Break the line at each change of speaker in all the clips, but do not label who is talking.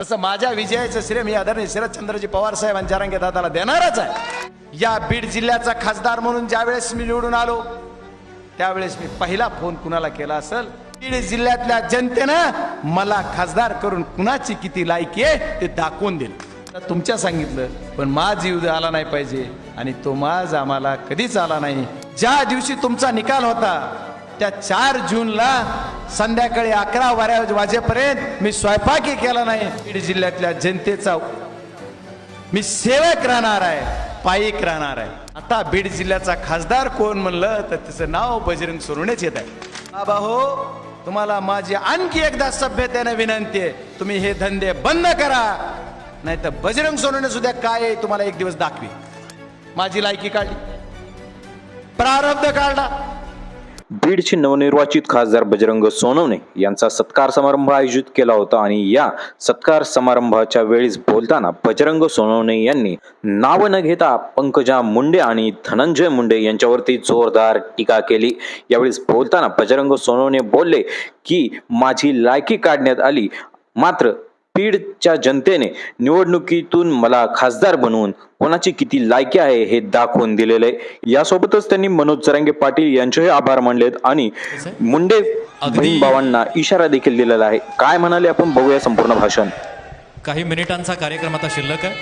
तसं माझ्या विजयाचं श्रेय मी आदरणीय शरदचंद्रजी पवार साहेबांच्या रंगे दादाला देणारच आहे। या बीड जिल्ह्याचा खासदार म्हणून ज्यावेळेस मी निवडून आलो त्यावेळेस मी पहिला फोन कुणाला केला असेल, बीड जिल्ह्यातल्या जनतेनं मला खासदार करून कुणाची किती लायकी आहे ते दाखवून दिलं। तुमच्या सांगितलं पण माझ जीव आला नाही पाहिजे आणि तो माझ आम्हाला कधीच आला नाही। ज्या दिवशी तुमचा निकाल होता त्या 4 जूनला संध्याकाळी 11 वाजेपर्यंत मी स्वयंपाकही केला नाही। बीड जिल्ह्यातल्या जनतेचा मी सेवक राहणार आहे, पायिक राहणार आहे। आता बीड जिल्ह्याचा खासदार कोण म्हणलं तर त्याचं नाव बजरंग सोनवणेच येत आहे। बाबा हो, तुम्हाला माझी आणखी एकदा सभ्यतेने विनंती आहे, तुम्ही हे धंदे बंद करा, नाही तर बजरंग सोनवणे सुद्धा काय आहे तुम्हाला एक दिवस दाखवी। माझी लायकी काढली, प्रारब्ध काढला।
बीडचे नवनिर्वाचित खासदार बजरंग सोनवणे यांचा सत्कार समारंभ आयोजित केला होता आणि या सत्कार समारंभाच्या वेळीच बोलताना बजरंग सोनवणे यांनी नाव न घेता पंकजा मुंडे आणि धनंजय मुंडे यांच्यावरती जोरदार टीका केली। यावेळी बोलताना बजरंग सोनवणे बोलले की माझी लायकी काढण्यात आली, मात्र बीडच्या जनतेने निवडणुकीतून मला खासदार बनवून कोणाची किती लायकी आहे हे दाखवून दिलेले आहे। यासोबतच त्यांनी मनोज जरांगे पाटील यांचेही आभार मानलेत आणि मुंडे बहीण भावांना इशारा देखील दिलेला आहे। काय म्हणाले आपण बघूया संपूर्ण भाषण।
काही मिनिटांचा कार्यक्रम आता शिल्लक आहे।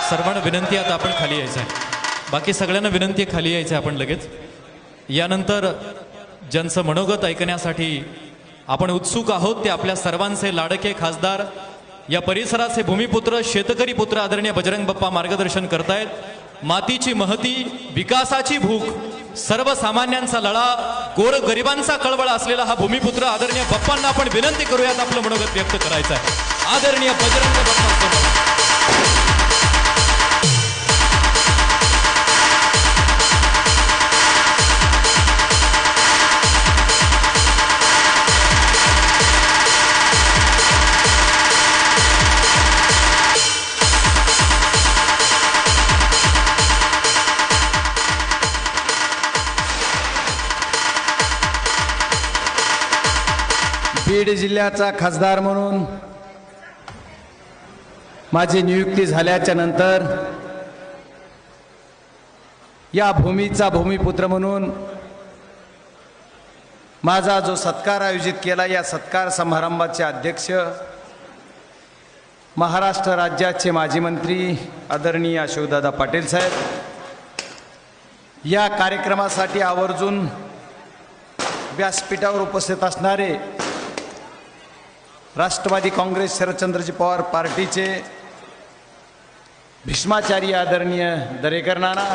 सर्वांना विनंती आता आपण खाली यायचं आहे, बाकी सगळ्यांना विनंती आहे खाली यायचं आहे आपण लगेच। यानंतर ज्यांचं मनोगत ऐकण्यासाठी आपण उत्सुक आहोत ते आपल्या सर्वांचे लाडके खासदार, या परिसराचे भूमिपुत्र, शेतकरी पुत्र आदरणीय बजरंग बाप्पा मार्गदर्शन करतायत। मातीची महती, विकासाची भूक, सर्वसामान्यांचा लढा, गोर गरिबांचा कळवळ असलेला हा भूमिपुत्र आदरणीय बाप्पांना आपण विनंती करूयात आपलं मनोगत व्यक्त करायचं आहे। आदरणीय बजरंग बाप्पा
बीड जिल्ह्याचा खासदार म्हणून माझी नियुक्ती झाल्याच्या नंतर या भूमीचा भूमिपुत्र म्हणून माझा जो सत्कार आयोजित केला, या सत्कार समारंभाचे अध्यक्ष महाराष्ट्र राज्याचे माजी मंत्री आदरणीय अशोकदादा पाटील साहेब, या कार्यक्रमासाठी आवर्जून व्यासपीठावर उपस्थित असणारे राष्ट्रवादी काँग्रेस शरदचंद्रजी पवार पार्टीचे भीष्माचार्य आदरणीय दरेकर नाना,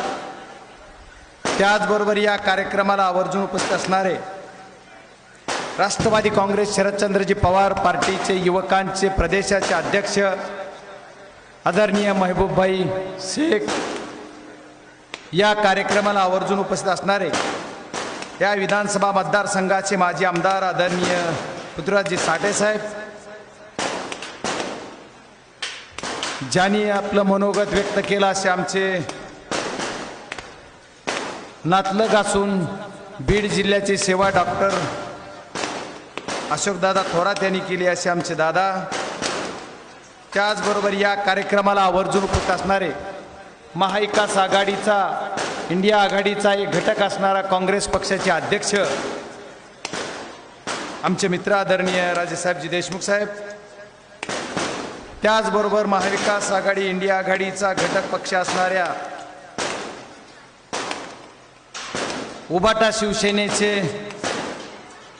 त्याचबरोबर या कार्यक्रमाला आवर्जून उपस्थित असणारे राष्ट्रवादी काँग्रेस शरदचंद्रजी पवार पार्टीचे युवकांचे प्रदेशाचे अध्यक्ष आदरणीय महबूबभाई शेख, या कार्यक्रमाला आवर्जून उपस्थित असणारे या विधानसभा मतदारसंघाचे माजी आमदार आदरणीय पृथ्वीराजजी साठे साहेब, ज्यांनी आपलं मनोगत व्यक्त केलं असे आमचे नातलग असून बीड जिल्ह्याची सेवा डॉक्टर अशोकदादा थोरात यांनी केली असे आमचे दादा, त्याचबरोबर या कार्यक्रमाला आवर्जून उपस्थित असणारे महाविकास आघाडीचा, इंडिया आघाडीचा एक घटक असणारा काँग्रेस पक्षाचे अध्यक्ष आमचे मित्र आदरणीय राजेसाहेबजी देशमुख साहेब, त्याचबरोबर महाविकास आघाडी इंडिया आघाडीचा घटक पक्ष असणाऱ्या उबाटा शिवसेनेचे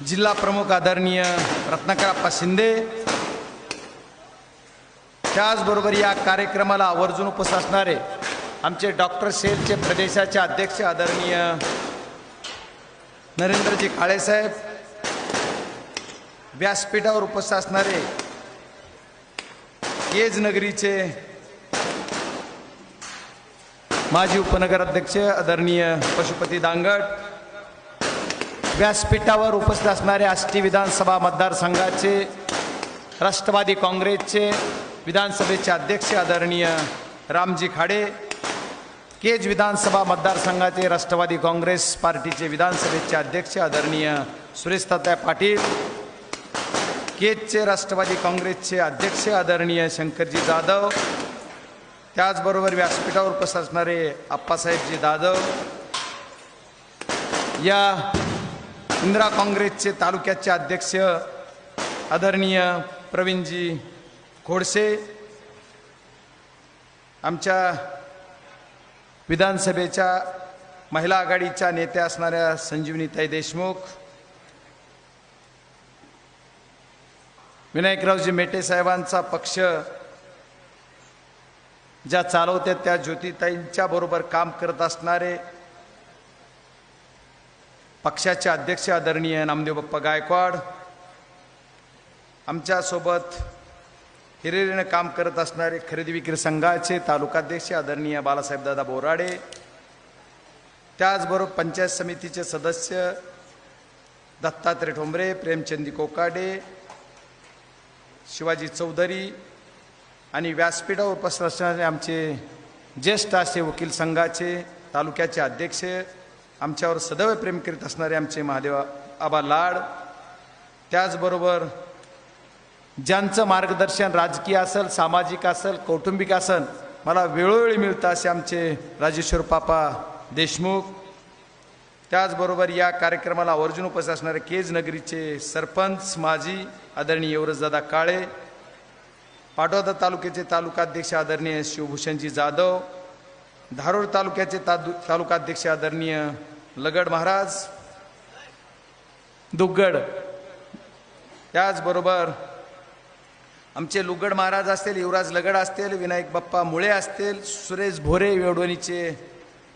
जिल्हा प्रमुख आदरणीय रत्नाकरप्पा शिंदे, त्याचबरोबर या कार्यक्रमाला आवर्जून उपस्थित असणारे आमचे डॉक्टर सेलचे प्रदेशाचे अध्यक्ष आदरणीय नरेंद्रजी काळेसाहेब, व्यासपीठावर उपस्थित असणारे केज नगरीचे माजी उपनगराध्यक्ष आदरणीय पशुपती दांगट, व्यासपीठावर उपस्थित असणारे आष्टी विधानसभा मतदारसंघाचे राष्ट्रवादी काँग्रेसचे विधानसभेचे अध्यक्ष आदरणीय रामजी खाडे, केज विधानसभा मतदारसंघाचे राष्ट्रवादी काँग्रेस पार्टीचे विधानसभेचे अध्यक्ष आदरणीय सुरेश तात्या पाटील, केजचे राष्ट्रवादी काँग्रेसचे अध्यक्ष आदरणीय शंकरजी जाधव, त्याचबरोबर व्यासपीठावर उपस्थित असणारे आप्पासाहेबजी जाधव, या इंदिरा काँग्रेसचे तालुक्याचे अध्यक्ष आदरणीय प्रवीणजी खोडसे, आमच्या विधानसभेच्या महिला आघाडीच्या नेत्या असणाऱ्या संजीवनीताई देशमुख, विनायकरावजी मेटे साहेबांचा पक्ष ज्या चालवते त्या ज्योतिताईंच्या बरोबर काम करत असणारे पक्षाचे अध्यक्ष आदरणीय नामदेव बाप्पा गायकवाड, आमच्यासोबत हिरिरीने काम करत असणारे खरेदी विक्री संघाचे तालुकाध्यक्ष आदरणीय बालासाहेब दादा बोराडे, त्याचबरोबर पंचायत समितीचे सदस्य दत्तात्रय ठोंबरे, प्रेमचंदी कोकाडे, शिवाजी चौधरी आणि व्यासपीठावर उपस्थित असणारे आमचे ज्येष्ठ असे वकील संघाचे तालुक्याचे अध्यक्ष, आमच्यावर सदैव प्रेम करीत असणारे आमचे महादेव आबा लाड, त्याचबरोबर ज्यांचं मार्गदर्शन राजकीय असेल, सामाजिक असेल, कौटुंबिक असेल मला वेळोवेळी मिळतं असे आमचे राजेश्वर पापा देशमुख, त्याचबरोबर या कार्यक्रमाला आवर्जून उपस्थित असणारे केज नगरीचे सरपंच माजी आदरणीय युवराजदादा काळे, पाटोदा तालुक्याचे तालुकाध्यक्ष आदरणीय शिवभूषणजी जाधव, धारूर तालुक्याचे तालुकाध्यक्ष आदरणीय लगड महाराज दुग्गड, त्याचबरोबर आमचे लुगड महाराज असतील, युवराज लगड असतील, विनायक बाप्पा मुळे असतील, सुरेश भोरे वेवडवणीचे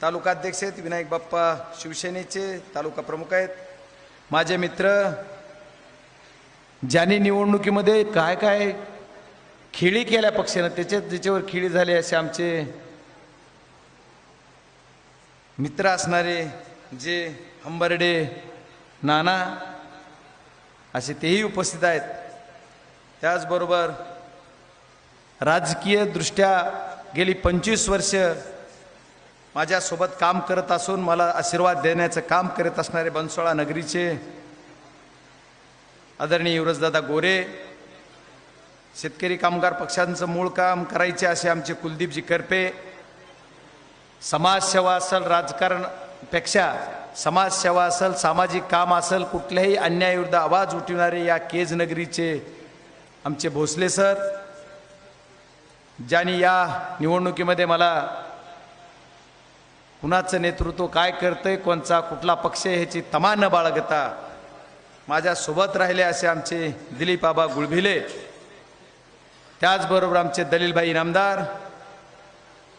तालुकाध्यक्ष आहेत, विनायक बाप्पा शिवसेनेचे तालुका प्रमुख आहेत, माझे मित्र ज्यांनी निवडणुकीमध्ये काय काय खेळी केल्या पक्षानं ज्याच्यावर खेळी झाली असे आमचे मित्र असणारे जे हंबर्डे नाना असे तेही उपस्थित आहेत, त्याचबरोबर राजकीय दृष्ट्या गेली 25 वर्ष माझ्यासोबत काम करत असून मला आशीर्वाद देण्याचं काम करत असणारे बनसोळा नगरीचे आदरणीय युवराजदादा गोरे, शेतकरी कामगार पक्षांचं मूळ काम करायचे असे आमचे कुलदीपजी करपे, समाजसेवा असेल, राजकारणापेक्षा समाजसेवा असेल, सामाजिक काम असेल, कुठल्याही अन्यायाविरुद्ध आवाज उठवणारे या केज नगरीचे आमचे भोसले सर, ज्यांनी या निवडणुकीमध्ये मला कुणाचं नेतृत्व काय करतंय, कोणचा कुठला पक्ष ह्याची तमा न बाळगता माझ्यासोबत राहिले असे आमचे दिलीप आबा गुळभिले, त्याचबरोबर आमचे दलीलभाई इनामदार,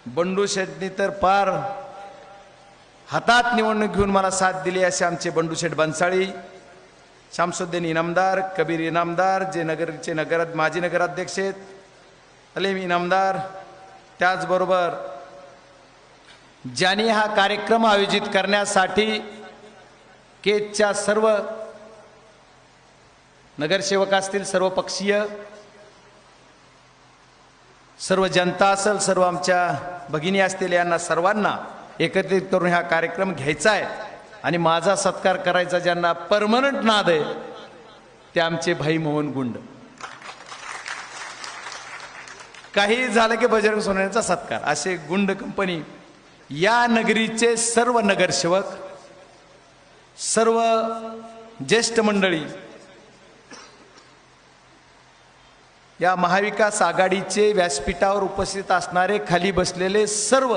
बंडू शेटनी तर पार हातात निवडणूक घेऊन मला साथ दिली असे आमचे बंडू शेठ बनसाळी, शामसुद्दीन इनामदार, कबीर इनामदार जे नगरचे माजी नगराध्यक्ष आहेत, अलीम इनामदार, त्याचबरोबर ज्यांनी हा कार्यक्रम आयोजित करण्यासाठी केजच्या सर्व नगरसेवक असतील, सर्व पक्षीय, सर्व जनता असेल, सर्व आमच्या भगिनी असतील, यांना सर्वांना एकत्रित करून हा कार्यक्रम घ्यायचा आहे आणि माझा सत्कार करायचा ज्यांना परमनंट नाद आहे ते आमचे भाई मोहन गुंड. काही झालं की बजरंग सोनवणेचा सत्कार, असे गुंड कंपनी या नगरीचे सर्व नगरसेवक, सर्व ज्येष्ठ मंडळी, या महाविकास आघाडीचे व्यासपीठावर उपस्थित असणारे खाली बसलेले सर्व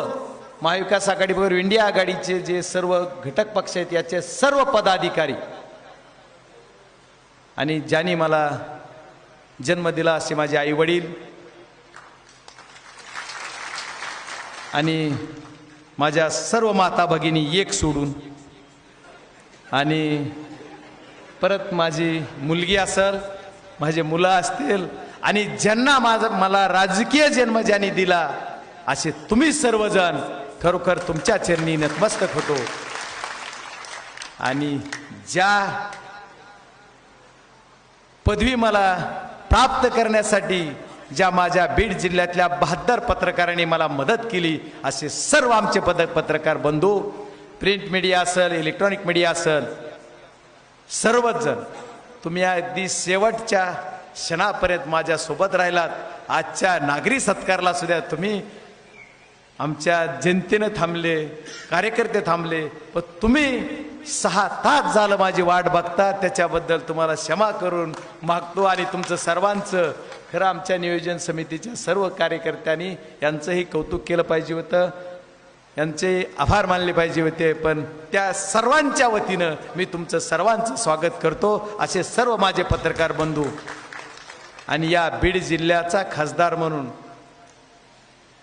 महाविकास आघाडीबरोबर इंडिया आघाडीचे जे सर्व घटक पक्ष आहेत याचे सर्व पदाधिकारी आणि ज्यांनी मला जन्म दिला असे माझे आई वडील आणि माझ्या सर्व माता भगिनी एक सोडून, आणि परत माझी मुलगी असेल, माझे मुलं असतील आणि ज्यांना मला राजकीय जन्म ज्यांनी दिला असे तुम्ही सर्वजण, खरोखर तुमच्या चरणी नतमस्तक होतो. आणि ज्या पदवी मला प्राप्त करण्यासाठी ज्या माझ्या बीड जिल्ह्यातल्या 72 पत्रकारांनी मला मदत केली असे सर्व आमचे पत्रकार बंधू, प्रिंट मीडिया असेल, इलेक्ट्रॉनिक मीडिया असेल, सर्वच जण तुम्ही अगदी शेवटच्या क्षणापर्यंत माझ्यासोबत राहिलात. आजच्या नागरी सत्कारला सुद्धा तुम्ही आमच्या जनतेनं थांबले, कार्यकर्ते थांबले, पण तुम्ही 6 तास झालं माझी वाट बघता. त्याच्याबद्दल तुम्हाला क्षमा करून मागतो. आणि तुमचं सर्वांचं खरं आमच्या नियोजन समितीच्या सर्व कार्यकर्त्यांनी यांचंही कौतुक केलं पाहिजे होतं, यांचे आभार मानले पाहिजे होते. पण त्या सर्वांच्या वतीनं मी तुमचं सर्वांचं स्वागत करतो. असे सर्व माझे पत्रकार बंधू आणि या बीड जिल्ह्याचा खासदार म्हणून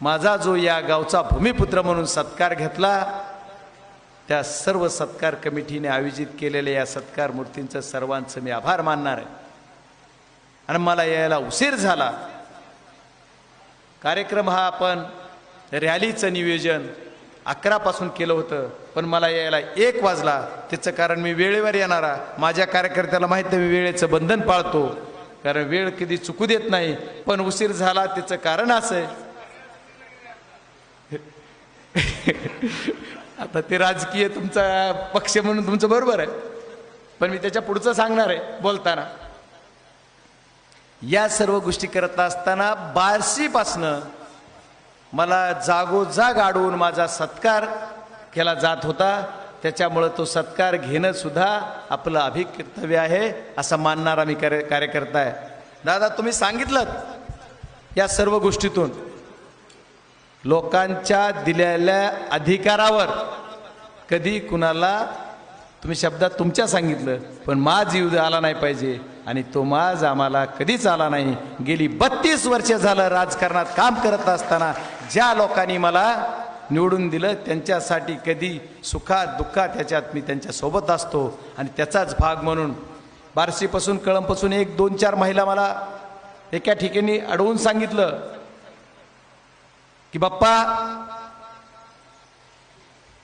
माझा जो या गावचा भूमिपुत्र म्हणून सत्कार घेतला, त्या सर्व सत्कार कमिटीने आयोजित केलेल्या या सत्कार मूर्तींचं सर्वांचं मी आभार मानणार आहे. आणि मला यायला उशीर झाला. कार्यक्रम हा आपण रॅलीचं नियोजन 11 पासून केलं होतं, पण मला यायला 1 वाजला. त्याचं कारण मी वेळेवर येणारा, माझ्या कार्यकर्त्याला माहिती आहे मी वेळेचं बंधन पाळतो, कारण वेळ कधी चुकू देत नाही. पण उशीर झाला त्याचं कारण असं आहे, आता ते राजकीय तुमचा पक्ष म्हणून तुमचं बरोबर आहे, पण मी त्याच्या पुढचं सांगणार आहे बोलताना. या सर्व गोष्टी करत असताना बार्शीपासनं मला जागोजाग अडवून माझा सत्कार केला जात होता. त्याच्यामुळं तो सत्कार घेणं सुद्धा आपलं अभिकर्तव्य आहे असं मानणारा मी कार्यकर्ता आहे. दादा, तुम्ही सांगितलं या सर्व गोष्टीतून लोकांच्या दिलेल्या अधिकारावर कधी कुणाला तुम्ही शब्दात तुमच्या सांगितलं, पण माज येऊ आला नाही पाहिजे. आणि तो माज आम्हाला कधीच आला नाही. गेली 32 वर्ष झालं राजकारणात काम करत असताना ज्या लोकांनी मला निवडून दिलं त्यांच्यासाठी कधी सुखात दुःखात त्याच्यात मी त्यांच्यासोबत असतो. आणि त्याचाच भाग म्हणून बार्शीपासून कळंबपासून 1-2-4 महिला मला एका ठिकाणी अडवून सांगितलं की बाप्पा,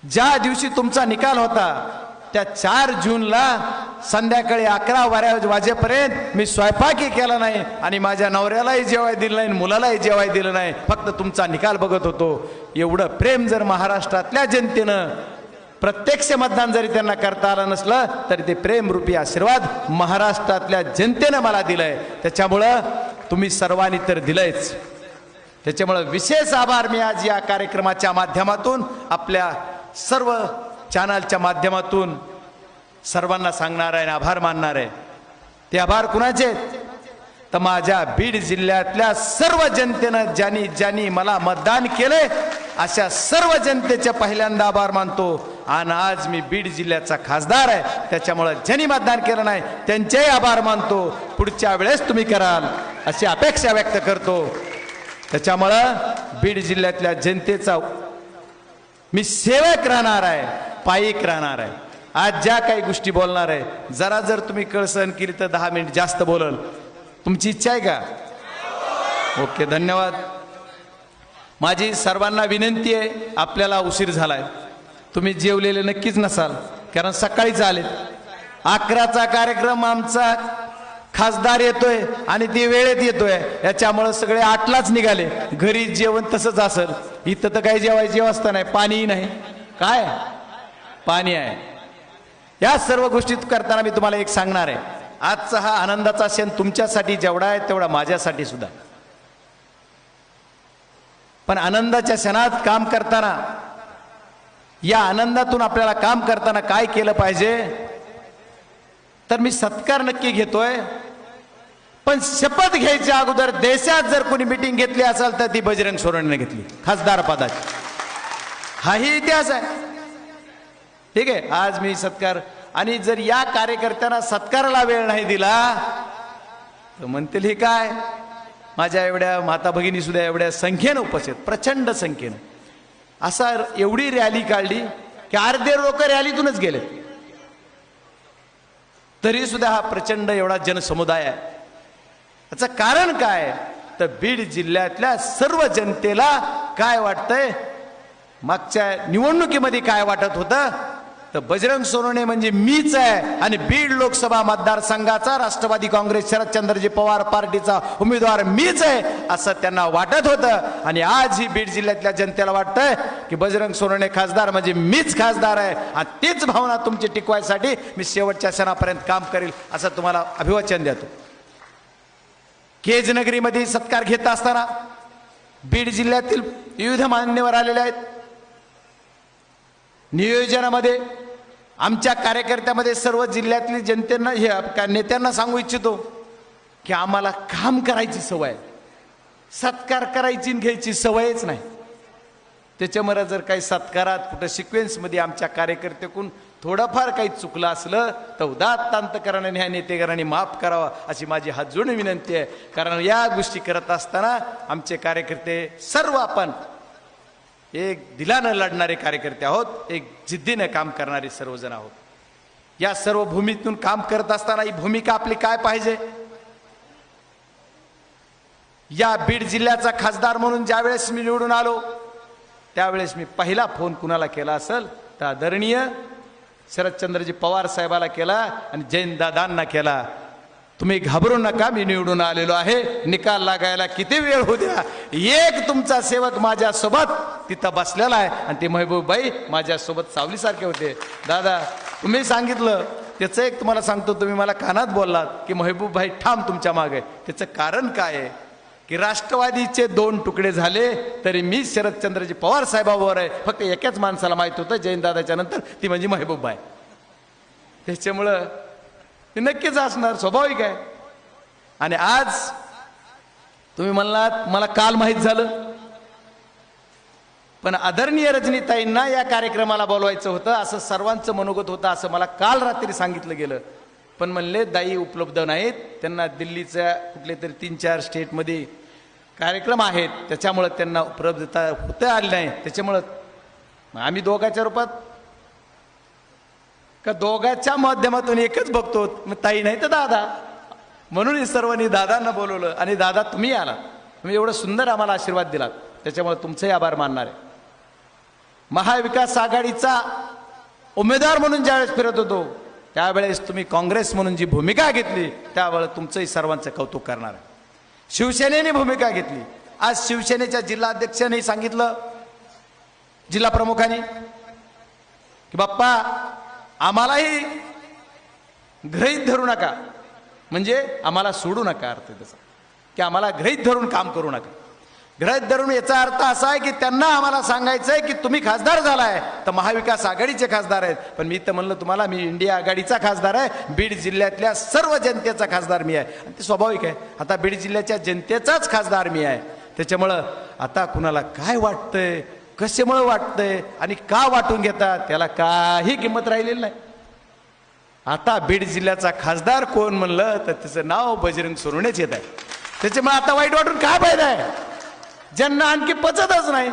ज्या दिवशी तुमचा निकाल होता त्या 4 जूनला संध्याकाळी 11 वाजेपर्यंत मी स्वयंपाकही केला नाही आणि माझ्या नवऱ्यालाही जेवाय दिलं नाही, मुलालाही जेवाय दिलं नाही, फक्त तुमचा निकाल बघत होतो. एवढं प्रेम जर महाराष्ट्रातल्या जनतेनं प्रत्यक्ष मतदान जरी त्यांना करता आलं नसलं तरी ते प्रेमरूपी आशीर्वाद महाराष्ट्रातल्या जनतेनं मला दिलंय. त्याच्यामुळं तुम्ही सर्वांनी तर दिलंयच. त्याच्यामुळं विशेष आभार मी आज या कार्यक्रमाच्या माध्यमातून आपल्या सर्व चॅनलच्या माध्यमातून सर्वांना सांगणार आहे, आभार मानणार आहे. ते आभार कुणाचे? तर माझ्या बीड जिल्ह्यातल्या सर्व जनतेनं ज्यांनी मला मतदान केले अशा सर्व जनतेचे पहिल्यांदा आभार मानतो. आणि आज मी बीड जिल्ह्याचा खासदार आहे, त्याच्यामुळे ज्यांनी मतदान केलं नाही त्यांचेही आभार मानतो. पुढच्या वेळेस तुम्ही कराल अशी अपेक्षा व्यक्त करतो. त्याच्यामुळं बीड जिल्ह्यातल्या जनतेचा मी सेवक राहणार आहे, पायिक राहणार आहे. आज ज्या काही गोष्टी बोलणार आहे, जरा जर तुम्ही कळ सहन केली तर 10 मिनिट जास्त बोलल. तुमची इच्छा आहे का? ओके, धन्यवाद. माझी सर्वांना विनंती आहे, आपल्याला उशीर झालाय, तुम्ही जेवलेले नक्कीच नसाल कारण सकाळीच आलेत. 11चा कार्यक्रम आमचा खासदार येतोय आणि ते वेळेत येतोय, याच्यामुळे सगळे 8लाच निघाले. घरी जेवण तसंच असेल, इथं तर काही जेवायची व्यवस्था नाही, पाणीही नाही. काय पाणी आहे? या सर्व गोष्टी करताना मी तुम्हाला एक सांगणार आहे, आजचा हा आनंदाचा क्षण तुमच्यासाठी जेवढा आहे तेवढा माझ्यासाठी सुद्धा. पण आनंदाच्या क्षणात काम करताना, या आनंदातून आपल्याला काम करताना काय केलं पाहिजे? तर मी सत्कार नक्की घेतोय, पण शपथ घ्यायच्या अगोदर देशात जर कोणी मीटिंग घेतली असेल तर ती बजरंग सोनवणेने घेतली, खासदार पदाची. हाही इतिहास आहे. ठीक आहे, आज मी सत्कार, आणि जर या कार्यकर्त्यांना सत्काराला वेळ नाही दिला तर म्हणतील हे काय, माझ्या एवढ्या माता भगिनी सुद्धा एवढ्या संख्येनं उपस्थित, प्रचंड संख्येनं. असा एवढी रॅली काढली की अर्धे लोक रॅलीतूनच गेले, तरी सुद्धा हा प्रचंड एवढा जनसमुदाय आहे. याचं कारण काय? तर बीड जिल्ह्यातल्या सर्व जनतेला काय वाटतंय, मागच्या निवडणुकीमध्ये काय वाटत होतं, तर बजरंग सोनवणे म्हणजे मीच आहे आणि बीड लोकसभा मतदारसंघाचा राष्ट्रवादी काँग्रेस शरदचंद्रजी पवार पार्टीचा उमेदवार मीच आहे असं त्यांना वाटत होतं. आणि आज ही बीड जिल्ह्यातल्या जनतेला वाटतंय की बजरंग सोनवणे खासदार म्हणजे मीच खासदार आहे. आणि तीच भावना तुमची टिकवायसाठी मी शेवटच्या क्षणापर्यंत काम करेल असं तुम्हाला अभिवचन देतो. केज नगरीमध्ये सत्कार घेत असताना बीड जिल्ह्यातील विविध मान्यवर आलेले आहेत. नियोजनामध्ये आमच्या कार्यकर्त्यामध्ये सर्व जिल्ह्यातली जनतेना नेत्यांना सांगू इच्छितो की आम्हाला काम करायची सवय, सत्कार करायची घ्यायची सवयच नाही. त्याच्यामुळे जर काही सत्कारात कुठं सिक्वेन्समध्ये आमच्या कार्यकर्त्याकडून थोडंफार काही चुकलं असलं तर उदात्त अंतकरणाने ह्या नेतेकरांनी माफ करावा अशी माझी हात जोडून विनंती आहे. कारण या गोष्टी करत असताना आमचे कार्यकर्ते सर्व आपण एक दिलानं लढणारे कार्यकर्ते आहोत, एक जिद्दीनं काम करणारे सर्वजण आहोत. या सर्व भूमीतून काम करत असताना ही भूमिका आपली काय पाहिजे. या बीड जिल्ह्याचा खासदार म्हणून ज्यावेळेस मी निवडून आलो त्यावेळेस मी पहिला फोन कुणाला केला असेल तर आदरणीय शरदचंद्रजी पवार साहेबाला केला आणि जयंतदादांना केला. तुम्ही घाबरू नका, मी निवडून आलेलो आहे, निकाल लागायला किती वेळ होऊ द्या. एक तुमचा सेवक माझ्यासोबत तिथं बसलेला आहे आणि ते महबूबबाई माझ्यासोबत सावलीसारखे होते. दादा तुम्ही सांगितलं त्याचं एक तुम्हाला सांगतो, तुम्ही मला कानात बोललात की महबूबबाई ठाम तुमच्या मागे. त्याचं कारण काय आहे की राष्ट्रवादीचे 2 तुकडे झाले तरी मी शरदचंद्रजी पवार साहेबाबरोबर आहे. फक्त एकाच माणसाला माहित होतं जयंतदादाच्या नंतर, ती म्हणजे महबूबबाई. त्याच्यामुळं ते नक्कीच असणार, स्वाभाविक आहे. आणि आज तुम्ही म्हणलात मला काल माहीत झालं, पण आदरणीय रजनीताईंना या कार्यक्रमाला बोलवायचं होतं असं सर्वांचं मनोगत होतं असं मला काल रात्री सांगितलं गेलं. पण म्हणले दाई उपलब्ध नाहीत, त्यांना दिल्लीच्या कुठले तरी 3-4 स्टेटमध्ये कार्यक्रम आहेत त्याच्यामुळं त्यांना उपलब्धता होता आली नाही. त्याच्यामुळं आम्ही दोघाच्या रूपात का दोघांच्या माध्यमातून एकच बघतो, मग ताई नाही तर दादा, म्हणून सर्वांनी दादांना बोलवलं. आणि दादा तुम्ही आला, तुम्ही एवढं सुंदर आम्हाला आशीर्वाद दिलात, त्याच्यामुळे तुमचंही आभार मानणार आहे. महाविकास आघाडीचा उमेदवार म्हणून ज्यावेळेस फिरत होतो त्यावेळेस तुम्ही काँग्रेस म्हणून जी भूमिका घेतली त्यावेळेस तुमचंही सर्वांचं कौतुक करणार आहे. शिवसेनेने भूमिका घेतली. आज शिवसेनेच्या जिल्हाध्यक्षांनी सांगितलं, जिल्हा प्रमुखांनी, की बाप्पा आम्हालाही गृहीत धरू नका, म्हणजे आम्हाला सोडू नका. अर्थ त्याचा की आम्हाला गृहीत धरून काम करू नका. गृहीत धरून याचा अर्थ असा आहे की त्यांना आम्हाला सांगायचं आहे की तुम्ही खासदार झालाय तर महाविकास आघाडीचे खासदार आहेत, पण मी तर म्हणलं तुम्हाला मी इंडिया आघाडीचा खासदार आहे, बीड जिल्ह्यातल्या सर्व जनतेचा खासदार मी आहे. आणि ते स्वाभाविक आहे, आता बीड जिल्ह्याच्या जनतेचाच खासदार मी आहे. त्याच्यामुळं आता कुणाला काय वाटतंय, कशामुळे वाटतंय आणि का वाटून घेतात त्याला काही किंमत राहिलेली नाही. आता बीड जिल्ह्याचा खासदार कोण म्हणलं तर त्याचं नाव बजरंग सोनवणेच येत आहे. त्याच्यामुळे आता वाईट वाटून काय फायदा आहे. ज्यांना आणखी पचतच नाही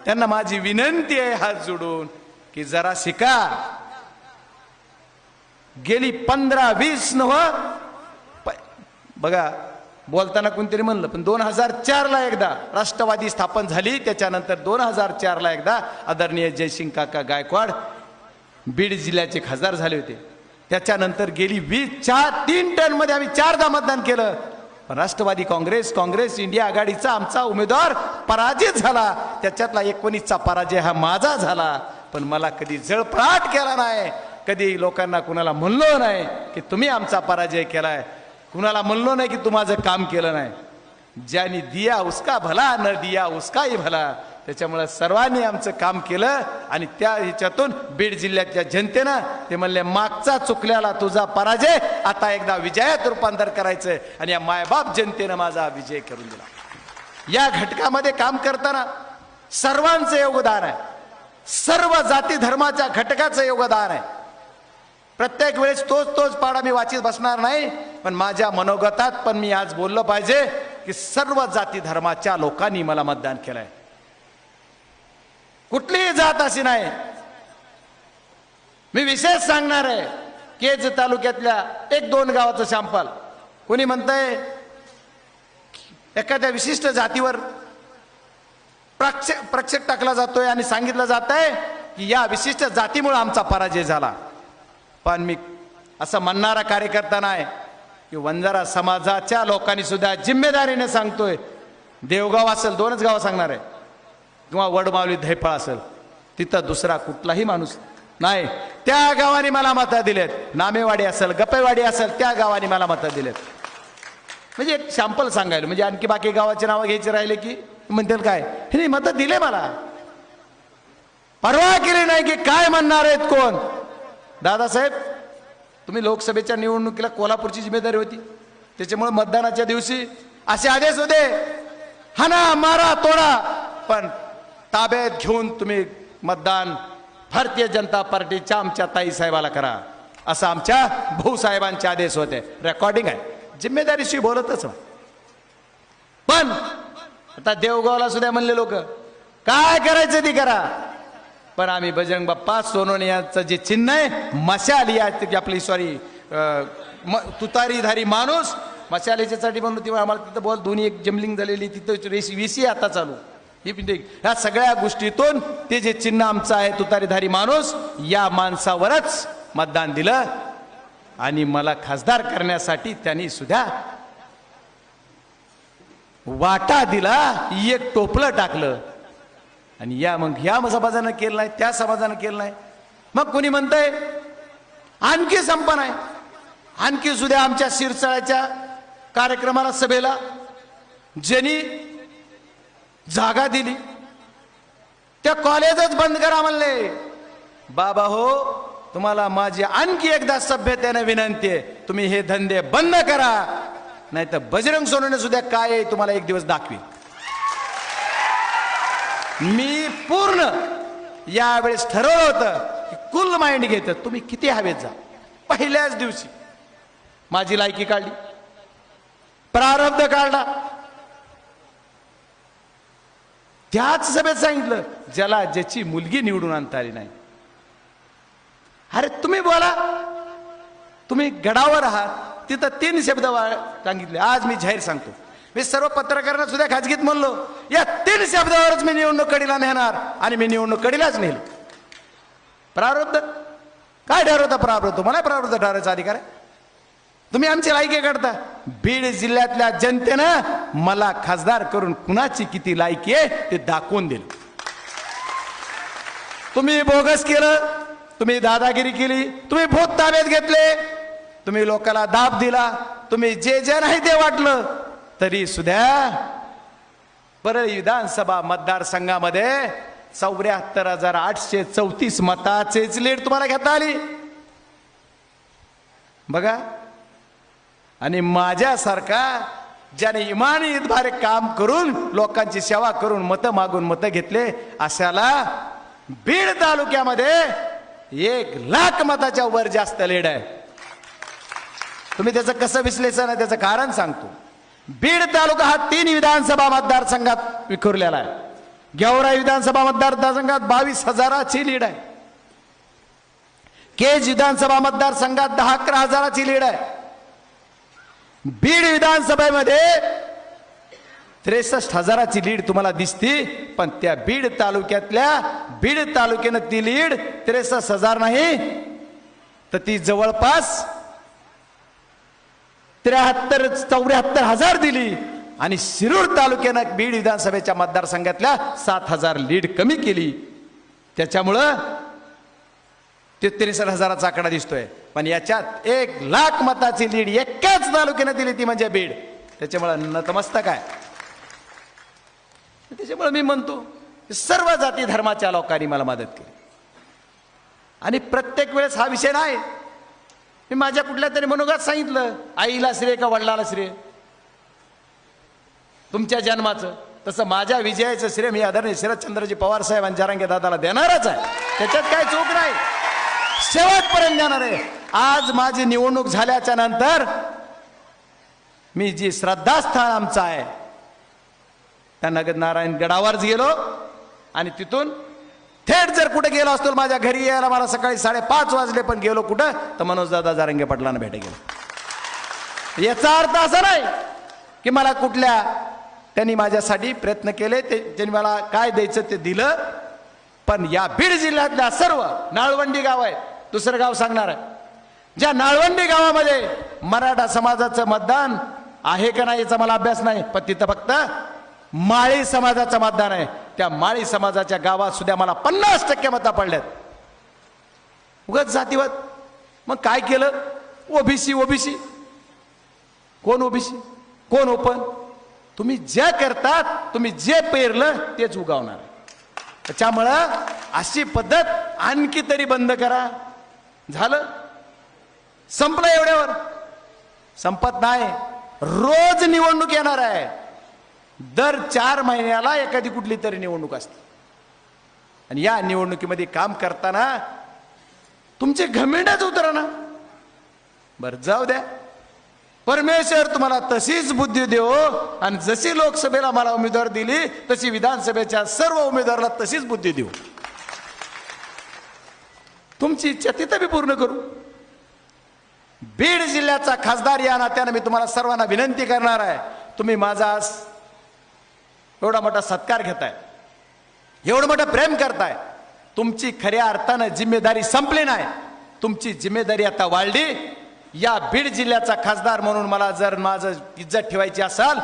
त्यांना माझी विनंती आहे हात जोडून की जरा शिका. गेली 15-20 बघा बोलताना कोणतरी म्हणलं, पण 2004ला एकदा राष्ट्रवादी स्थापन झाली, त्याच्यानंतर 2004ला एकदा आदरणीय जयसिंग काका गायकवाड बीड जिल्ह्याचे खासदार झाले होते. त्याच्यानंतर गेली 3 टर्ममध्ये आम्ही 4दा मतदान केलं, पण राष्ट्रवादी काँग्रेस इंडिया आघाडीचा आमचा उमेदवार पराजित झाला. त्याच्यातला 19चा पराजय हा माझा झाला. पण मला कधी जळपळाट केला नाही, कधी लोकांना कुणाला म्हणलो नाही की तुम्ही आमचा पराजय केलाय, कुणाला म्हणलो नाही की तू माझं काम केलं नाही. ज्यांनी दिया उसका भला न दिया उसकाही भला. त्याच्यामुळे सर्वांनी आमचं काम केलं आणि त्या ह्याच्यातून बीड जिल्ह्याच्या जनतेनं ते म्हणले मागचा चुकल्याला तुझा पराजय आता एकदा विजयात रूपांतर करायचंय आणि या मायबाप जनतेनं माझा विजय करून दिला. या घटकामध्ये काम करताना सर्वांचं योगदान आहे, सर्व जाती धर्माच्या घटकाचं योगदान आहे. प्रत्येक वेळेस तोच पाडा मी वाचित बसणार नाही, पण माझ्या मनोगतात पण मी आज बोललं पाहिजे की सर्व जाती धर्माच्या लोकांनी मला मतदान केलंय. कुठलीही जात अशी नाही. मी विशेष सांगणार आहे, केज तालुक्यातल्या 1-2 गावाचं सॅम्पल. कोणी म्हणतंय एखाद्या विशिष्ट जातीवर प्रक्षेप टाकला जातोय आणि सांगितलं जात आहे की या विशिष्ट जातीमुळे आमचा पराजय झाला. पण मी असं म्हणणारा कार्यकर्ता नाही की वंजारा समाजाच्या लोकांनी सुद्धा जिम्मेदारीने सांगतोय, देवगाव असेल, 2च गावं सांगणार आहे, किंवा वडमावली धैफळ असेल, तिथं दुसरा कुठलाही माणूस नाही. त्या गावाने मला मतं दिलेत. नामेवाडी असेल, गप्पेवाडी असेल, त्या गावाने मला मतं दिलेत. म्हणजे एक सॅम्पल सांगायला, म्हणजे आणखी बाकी गावाची नावं घ्यायची राहिले की म्हणतील काय, हे मतं दिले मला, परवा केली नाही की काय म्हणणार आहेत कोण. दादासाहेब, तुम्ही लोकसभेच्या निवडणुकीला कोल्हापूरची जिम्मेदारी होती, त्याच्यामुळे मतदानाच्या दिवशी असे आदेश होते, हाना मारा तोडा, पण ताब्यात घेऊन तुम्ही मतदान भारतीय जनता पार्टीच्या आमच्या ताई साहेबाला करा, असं आमच्या भाऊसाहेबांचे आदेश होते. रेकॉर्डिंग आहे. जिम्मेदारीशी बोलतच नाही. पण आता देवगावला सुद्धा म्हणले लोक, काय करायचं ते करा, पण आम्ही बजरंग बाप्पा सोनवणे यांचं जे चिन्ह आहे, मशाल या आपली तुतारीधारी माणूस, मशालीच्यासाठी म्हणून ती आम्हाला तिथं बोल दोन्ही एक जमलिंग झालेली, तिथं VC आता चालू, ह्या सगळ्या गोष्टीतून ते जे चिन्ह आमचं आहे तुतारीधारी माणूस, या माणसावरच मतदान दिलं आणि मला खासदार करण्यासाठी त्यांनी सुद्धा वाटा दिला, एक टोपलं टाकलं. आणि मग ह्या समाजानं केलं नाही, त्या समाजानं केलं नाही. मग कोणी म्हणतंय आणखी संपन्न आहे, आणखी सुद्धा आमच्या शिरसाळ्याच्या कार्यक्रमाला, सभेला ज्यांनी जागा दिली त्या कॉलेजच बंद करा म्हणले. बाबा हो, तुम्हाला माझी आणखी एकदा सभ्यतेने विनंती आहे, तुम्ही हे धंदे बंद करा, नाही तर बजरंग सोनवणे सुद्धा काय आहे तुम्हाला एक दिवस दाखवी. मी पूर्ण यावेळेस ठरवलं होतं की कुल माइंड घेत तुम्ही किती हवेत जा. पहिल्याच दिवशी माझी लायकी काढली, प्रारब्ध काढला, त्याच सभेत सांगितलं ज्याला ज्याची मुलगी निवडून आणता आली नाही. अरे तुम्ही बोला, तुम्ही गडावर आहात, तिथं 3 शब्द सांगितले. आज मी जाहीर सांगतो, मी सर्व पत्रकारांना सुद्धा खाजगीत म्हणलो, या 3 शब्दावरच मी निवडणूक कडीला नेणार, आणि मी निवडणूक कडीलाच नेलं. प्रारब्ध काय ठरवता? प्रारब्ध मला प्रारब्ध ठरवायचा अधिकार आहे. तुम्ही आमची लायकी काढता. बीड जिल्ह्यातल्या जनतेनं मला खासदार करून कुणाची किती लायकी आहे ते दाखवून दिलं. तुम्ही बोगस केलं, तुम्ही दादागिरी केली, तुम्ही भूत ताब्यात घेतले, तुम्ही लोकांना दाब दिला, तुम्ही जे जे नाही ते वाटलं, तरी सुद्धा परळी विधानसभा मतदारसंघामध्ये 74,834 मताचेच लीड तुम्हाला घेता आली. बघा, आणि माझ्यासारखा ज्याने इमानी इतभारे काम करून लोकांची सेवा करून मतं मागून मतं घेतले, अशाला बीड तालुक्यामध्ये 1,00,000 मताच्या वर जास्त लीड आहे. तुम्ही त्याचं कसं विश्लेषण आहे त्याचं कारण सांगतो. बीड तालुका हा 3 विधानसभा मतदारसंघात विखुरलेला आहे. गेवराई विधानसभा मतदारसंघात 22,000ची लीड आहे. केज विधानसभा मतदारसंघात 10-11,000ची लीड आहे. बीड विधानसभेमध्ये 63,000ची लीड तुम्हाला दिसती, पण त्या बीड तालुक्यानं ती लीड 63,000 नाही, तर ती जवळपास 73-74,000 दिली. आणि शिरूर तालुक्यानं बीड विधानसभेच्या मतदारसंघातल्या 7,000 लीड कमी केली. त्याच्यामुळं 63,000चा आकडा दिसतोय. पण याच्यात 1,00,000 मताची लीड एकाच तालुक्यानं दिली, ती म्हणजे बीड. त्याच्यामुळं नतमस्तक आहे. त्याच्यामुळे मी म्हणतो सर्व जाती धर्माच्या लोकांनी मला मदत केली. आणि प्रत्येक वेळेस हा विषय नाही, मी माझ्या कुठल्या तरी मनोगत सांगितलं, आईला श्रेय का वडिलाला श्रेय तुमच्या जन्माचं, तसं माझ्या विजयाचं श्रेय मी आदरणीय शरदचंद्रजी पवार साहेब जरांगे दादाला देणारच आहे. त्याच्यात काय चूक नाही, शेवटपर्यंत देणार आहे. आज माझी निवडणूक झाल्याच्या नंतर मी जी श्रद्धास्थान आमचं आहे त्या नगद नारायण गडावरच गेलो, आणि तिथून थेट जर कुठे गेलो असतो, माझ्या घरी यायला मला सकाळी 5:30 वाजले, पण गेलो कुठं तर मनोजदादा जरांगे पाटलांना भेटे गेलो. याचा अर्थ असा नाही की मला कुठल्या त्यांनी माझ्यासाठी प्रयत्न केले, त्यांनी मला काय द्यायचं ते दिलं, पण या बीड जिल्ह्यातल्या सर्व नाळवंडी गाव आहे, दुसरं गाव सांगणार आहे, ज्या नाळवंडी गावामध्ये मराठा समाजाचं मतदान आहे का नाही याचा मला अभ्यास नाही, पण तिथं फक्त माळी समाजाचं मतदान आहे. त्या माळी समाजाच्या गावात सुद्धा मला 50% मतं पडल्यात. उगाच जातीवाद. मग काय केलं? OBC OBC. कोण ओबीसी कोण ओपन? तुम्ही जे करतात, तुम्ही जे पेरलं तेच उगवणार. त्याच्यामुळं अशी पद्धत आणखी तरी बंद करा. झालं, संपलं. एवढ्यावर संपत नाही. रोज निवडणूक येणार आहे. दर 4 महिन्याला एखादी कुठली तरी निवडणूक असते. आणि या निवडणुकीमध्ये काम करताना तुमचे घमेंडच उतरा. बरं जाऊ द्या, परमेश्वर तुम्हाला तशीच बुद्धी देव. आणि जशी लोकसभेला मला उमेदवार दिली तशी विधानसभेच्या सर्व उमेदवाराला तशीच बुद्धी देऊ. तुमची इच्छा तिथं बी पूर्ण करू. बीड जिल्ह्याचा खासदार या नात्यानं मी तुम्हाला सर्वांना विनंती करणार आहे, तुम्ही माझा एवढा मोठा सत्कार घेताय, एवढं मोठं प्रेम करताय. तुमची खऱ्या अर्थानं जिम्मेदारी संपली नाही, तुमची जिम्मेदारी आता वाढली. या बीड जिल्ह्याचा खासदार म्हणून मला जर माझं इज्जत ठेवायची असेल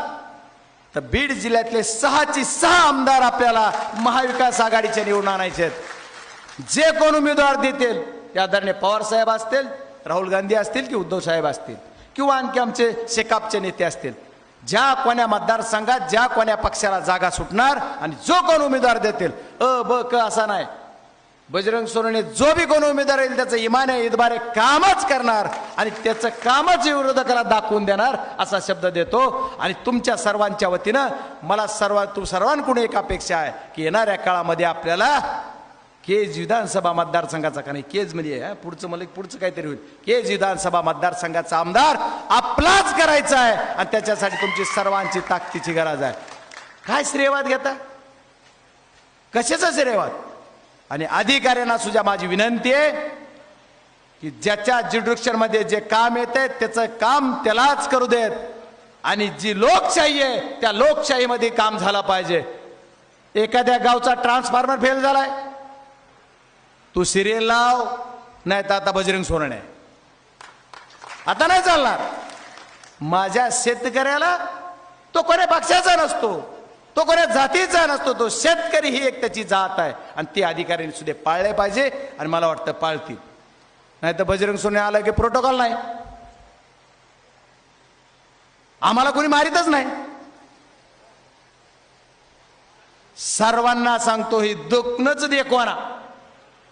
तर बीड जिल्ह्यातले 6ची 6 आमदार आपल्याला महाविकास आघाडीचे निवडून आणायचे आहेत. जे कोण उमेदवार देतील, त्या आदरणीय पवार साहेब असतील, राहुल गांधी असतील की उद्धव साहेब असतील किंवा आणखी आमचे शेकापचे नेते असतील, ज्या कोण्या मतदारसंघात ज्या कोण्या पक्षाला जागा सुटणार आणि जो कोण उमेदवार देतील, ब क असा नाही, बजरंग सोनवणे जो बी कोण उमेदवार येईल त्याचं इमाने इतबारे कामच करणार आणि त्याचं कामच विरोधकाला दाखवून देणार असा शब्द देतो. आणि तुमच्या सर्वांच्या वतीनं मला सर्वांकडून एक अपेक्षा आहे की येणाऱ्या काळामध्ये आपल्याला केज विधानसभा मतदारसंघाचा का नाही, केज म्हणजे पुढचं मला पुढचं काहीतरी होईल, केज विधानसभा मतदारसंघाचा आमदार आपलाच करायचा आहे. आणि त्याच्यासाठी तुमची सर्वांची ताकदीची गरज आहे. काय श्रेयवाद घेता? कशाचा श्रेयवाद? आणि अधिकाऱ्यांना सुद्धा माझी विनंती आहे की ज्याच्या ज्युडिक्शन मध्ये जे काम येते त्याचं काम त्यालाच करू देत. आणि जी लोकशाही आहे त्या लोकशाहीमध्ये काम झालं पाहिजे. एखाद्या गावचा ट्रान्सफॉर्मर फेल झालाय, तू सिरियल लाव, नाही तर आता बजरंग सोनवणे, आता नाही चालणार. माझ्या शेतकऱ्याला तो कोण्या पक्षाचा नसतो, तो कोण्या जातीचा नसतो, तो शेतकरी ही एक त्याची जात आहे. आणि ती अधिकाऱ्यांनी सुद्धा पाळले पाहिजे. आणि मला वाटतं पाळतील. नाही तर बजरंग सोनवणे आला की प्रोटोकॉल नाही, आम्हाला कोणी मारितच नाही. सर्वांना सांगतो, ही दुखणंच देखवाना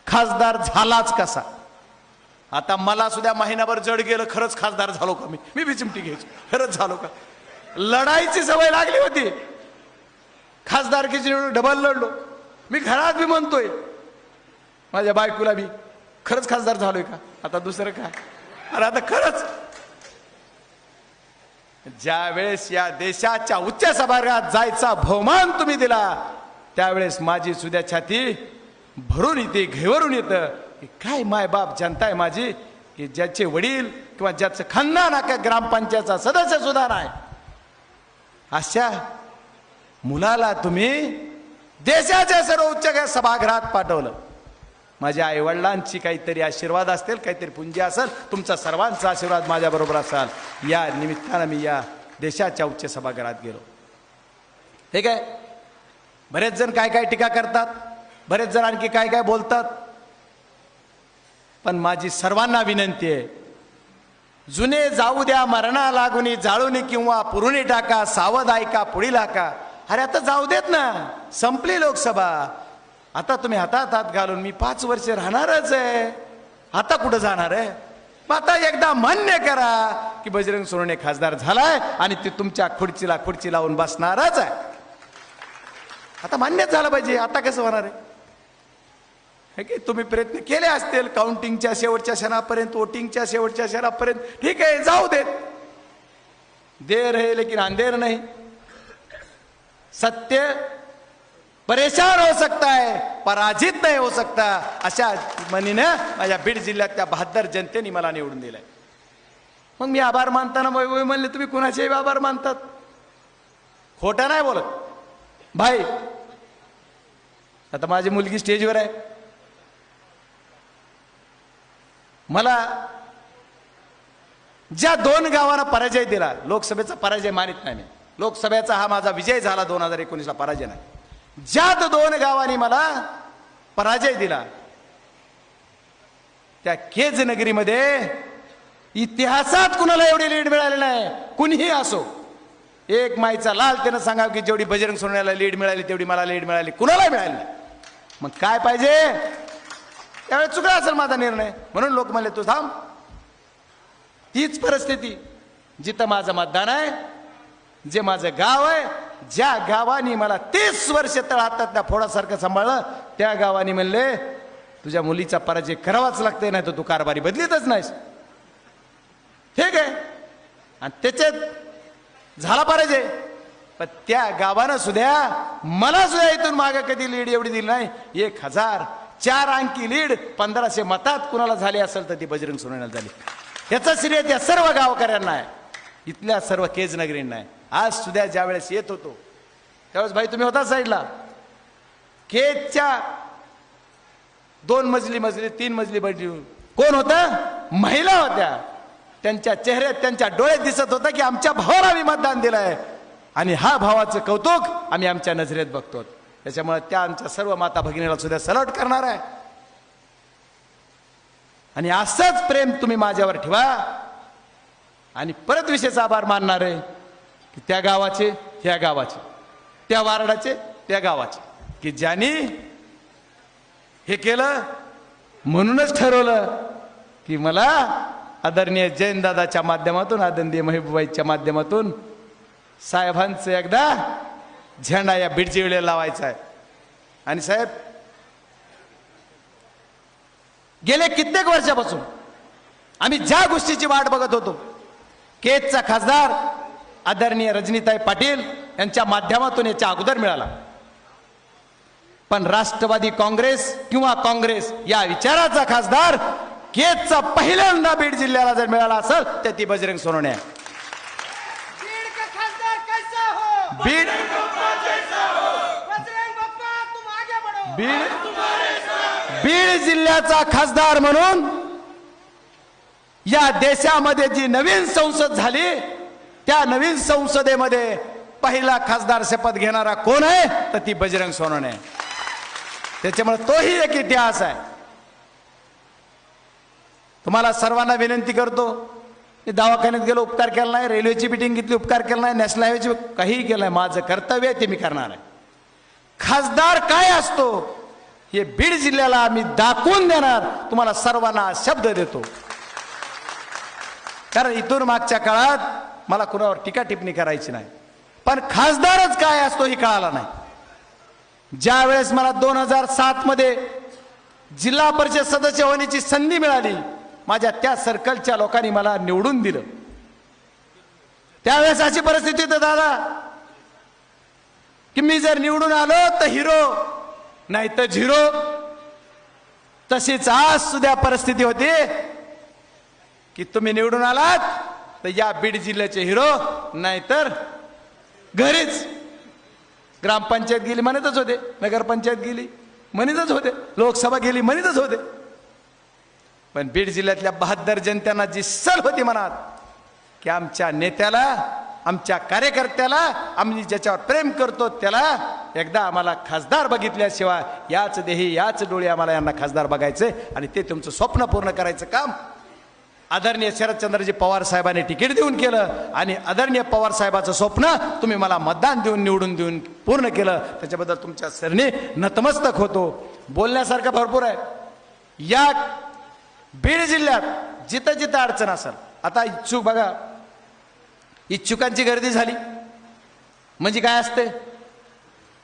खासदार झालाच कसा. आता मला सुद्धा महिनाभर जड गेलं, खरंच खासदार झालो का मी बी चिमटी घ्यायचो, खरंच झालो का. लढाईची सवय लागली होती, खासदारकीची निवडणूक डबल लढलो. मी घरात बी म्हणतोय माझ्या बायकोला बी, खरंच खासदार झालोय का. आता दुसरं काय, अरे आता खरंच. ज्या वेळेस या देशाच्या उच्च सभागृहात जायचा बहुमान तुम्ही दिला, त्यावेळेस माझी सुद्धा छाती भरून येते, घेवरून येतं की काय मायबाप जनता आहे माझी, की ज्याचे वडील किंवा ज्याचं खानदान ग्रामपंचायतचा सदस्य सुद्धा नाही, अशा मुलाला तुम्ही देशाच्या सर्व उच्च सभागृहात पाठवलं. माझ्या आईवडिलांची काहीतरी आशीर्वाद असतील, काहीतरी पुंजी असेल, तुमचा सर्वांचा आशीर्वाद माझ्याबरोबर असाल. या निमित्तानं मी या देशाच्या उच्च सभागृहात गेलो. ठीक आहे, बरेच जण काय काय टीका करतात, बरेच जण आणखी काय काय बोलतात, पण माझी सर्वांना विनंती आहे, जुने जाऊ द्या मरणा लागुनी, जाळूनी किंवा पुरुणी टाका, सावध ऐका पुढील हाका. अरे आता जाऊ देत ना, संपली लोकसभा. आता तुम्ही हातात हात घालून मी 5 वर्ष राहणारच आहे, आता कुठं जाणार आहे. मग आता एकदा मान्य करा की बजरंग सोनवणे खासदार झालाय आणि ते तुमच्या खुर्चीला खुर्ची लावून बसणारच आहे. आता मान्यच झालं पाहिजे. आता कसं होणार आहे की तुम्ही प्रयत्न केले असतील काउंटिंगच्या शेवटच्या क्षणापर्यंत, वोटिंगच्या शेवटच्या क्षणापर्यंत, ठीक आहे जाऊ देत. देर है लेकिन अंधेर नहीं. सत्य परेशान हो सकता है, पराजित नहीं हो सकता. अशा म्हणीनं माझ्या बीड जिल्ह्यातल्या 72 जनतेने मला निवडून दिलंय. मग मी आभार मानताना वै म्हणले, तुम्ही कुणाचेही आभार मानतात, खोटं नाही बोलत भाई. आता माझी मुलगी स्टेजवर आहे, मला ज्या 2 गावांना पराजय दिला, लोकसभेचा पराजय मानित नाही मी, लोकसभेचा हा माझा विजय झाला, 2019ला पराजय नाही, ज्या 2 गावांनी मला पराजय दिला त्या केज नगरीमध्ये इतिहासात कुणाला एवढी लीड मिळाली नाही, कुणीही असो. एक माईचा लाल त्यानं सांगावं की जेवढी बजरंग सोनवण्याला लीड मिळाली तेवढी मला लीड मिळाली, कुणाला मिळाली नाही. मग काय पाहिजे, त्यावेळेस चुकला असेल माझा निर्णय, म्हणून लोक म्हणले तू थांब. तीच परिस्थिती जिथं माझं मतदान आहे, जे माझं गाव आहे, ज्या गावानी मला 30 वर्ष तळ हातातल्या फोडासारखं सांभाळलं, त्या गावानी म्हणले तुझ्या मुलीचा पराजय करावाच लागतंय, नाही तर तू कारभारी बदलीतच नाहीस. ठीक आहे, आणि त्याच्यात झाला पराजय, पण त्या गावानं सुद्धा मला सुद्धा इथून मागे कधी लीड एवढी दिली नाही. 1004 अंकी लीड 1500 मतात कुणाला झाली असेल तर ती बजरंग सोनवण्याला झाली. याचा श्रेय त्या सर्व गावकऱ्यांना आहे, इथल्या सर्व केज नगरींना आहे. आज सुद्धा ज्या वेळेस येत होतो त्यावेळेस भाई तुम्ही होता साईडला, केजच्या 2 मजली 3 मजली कोण होता, महिला होत्या. त्यांच्या चेहऱ्यात त्यांच्या डोळ्यात दिसत होतं की आमच्या भावाला आम्ही मतदान दिलंय आणि हा भावाचं कौतुक आम्ही आमच्या नजरेत बघतो. त्याच्यामुळे त्या आमच्या सर्व माता भगिनीला सुद्धा सलॉट करणार आहे. आणि असंच प्रेम तुम्ही माझ्यावर ठेवा. आणि परत विशेष आभार मानणार आहे की त्या गावाचे, ह्या गावाचे, त्या वार्डाचे, त्या गावाचे, की ज्यांनी हे केलं. म्हणूनच ठरवलं की मला आदरणीय जयंतदादाच्या माध्यमातून, आदरणीय महबूबाईच्या माध्यमातून साहेबांचं एकदा झेंडा या बीडच्या वेळेला लावायचा आहे. आणि साहेब, गेले कित्येक वर्षापासून आम्ही ज्या गोष्टीची वाट बघत होतो, केजचा खासदार आदरणीय रजनीताई पाटील यांच्या माध्यमातून याच्या अगोदर मिळाला. पण राष्ट्रवादी काँग्रेस किंवा काँग्रेस या विचाराचा खासदार केजचा पहिल्यांदा बीड जिल्ह्याला जर मिळाला असेल तर ती बजरंग सोनवणे. बीड बीड जिल्ह्याचा खासदार म्हणून या देशामध्ये जी नवीन संसद झाली त्या नवीन संसदेमध्ये पहिला खासदार शपथ घेणारा कोण आहे तर ती बजरंग सोनवणे. त्याच्यामुळे तोही एक इतिहास आहे. तुम्हाला सर्वांना विनंती करतो, मी दवाखान्यात गेलो उपकार केला नाही, रेल्वेची मिटिंग घेतली उपकार केला नाही, नॅशनल हायवेची काहीही केलं नाही. माझं कर्तव्य आहे ते मी करणार आहे. खासदार काय असतो हे बीड जिल्ह्याला आम्ही दाखवून देणार. तुम्हाला सर्वांना शब्द देतो. कारण इथून मागच्या काळात मला कुणावर टीका टिप्पणी करायची नाही, पण खासदारच काय असतो हे कळाला नाही. ज्या वेळेस मला 2007 मध्ये जिल्हा परिषद सदस्य होण्याची संधी मिळाली, माझ्या त्या सर्कलच्या लोकांनी मला निवडून दिलं. त्यावेळेस अशी परिस्थिती होती दादा की मी जर निवडून आलो तर हिरो, नाही तर झिरो. तशीच आज सुद्धा परिस्थिती होती की तुम्ही निवडून आलात तर या बीड जिल्ह्याचे हिरो, नाहीतर घरीच. ग्रामपंचायत गेली म्हणतच होते, नगरपंचायत गेली म्हणतच होते, लोकसभा गेली म्हणतच होते. पण बीड जिल्ह्यातल्या 72 जनतेना जी सल होती मनात की आमच्या नेत्याला, आमच्या कार्यकर्त्याला, आम्ही ज्याच्यावर प्रेम करतो त्याला एकदा आम्हाला खासदार बघितल्याशिवाय याच देही याच डोळे आम्हाला यांना खासदार बघायचे आणि ते तुमचं स्वप्न पूर्ण करायचं काम आदरणीय शरदचंद्रजी पवार साहेबांनी तिकीट देऊन केलं. आणि आदरणीय पवार साहेबाचं स्वप्न तुम्ही मला मतदान देऊन निवडून देऊन पूर्ण केलं. त्याच्याबद्दल तुमच्या सरणी नतमस्तक होतो. बोलण्यासारखं भरपूर आहे. या बीड जिल्ह्यात जिथं जिथं अडचण असेल, आता इच्छुक बघा, इच्छुकांची गर्दी झाली म्हणजे काय असते,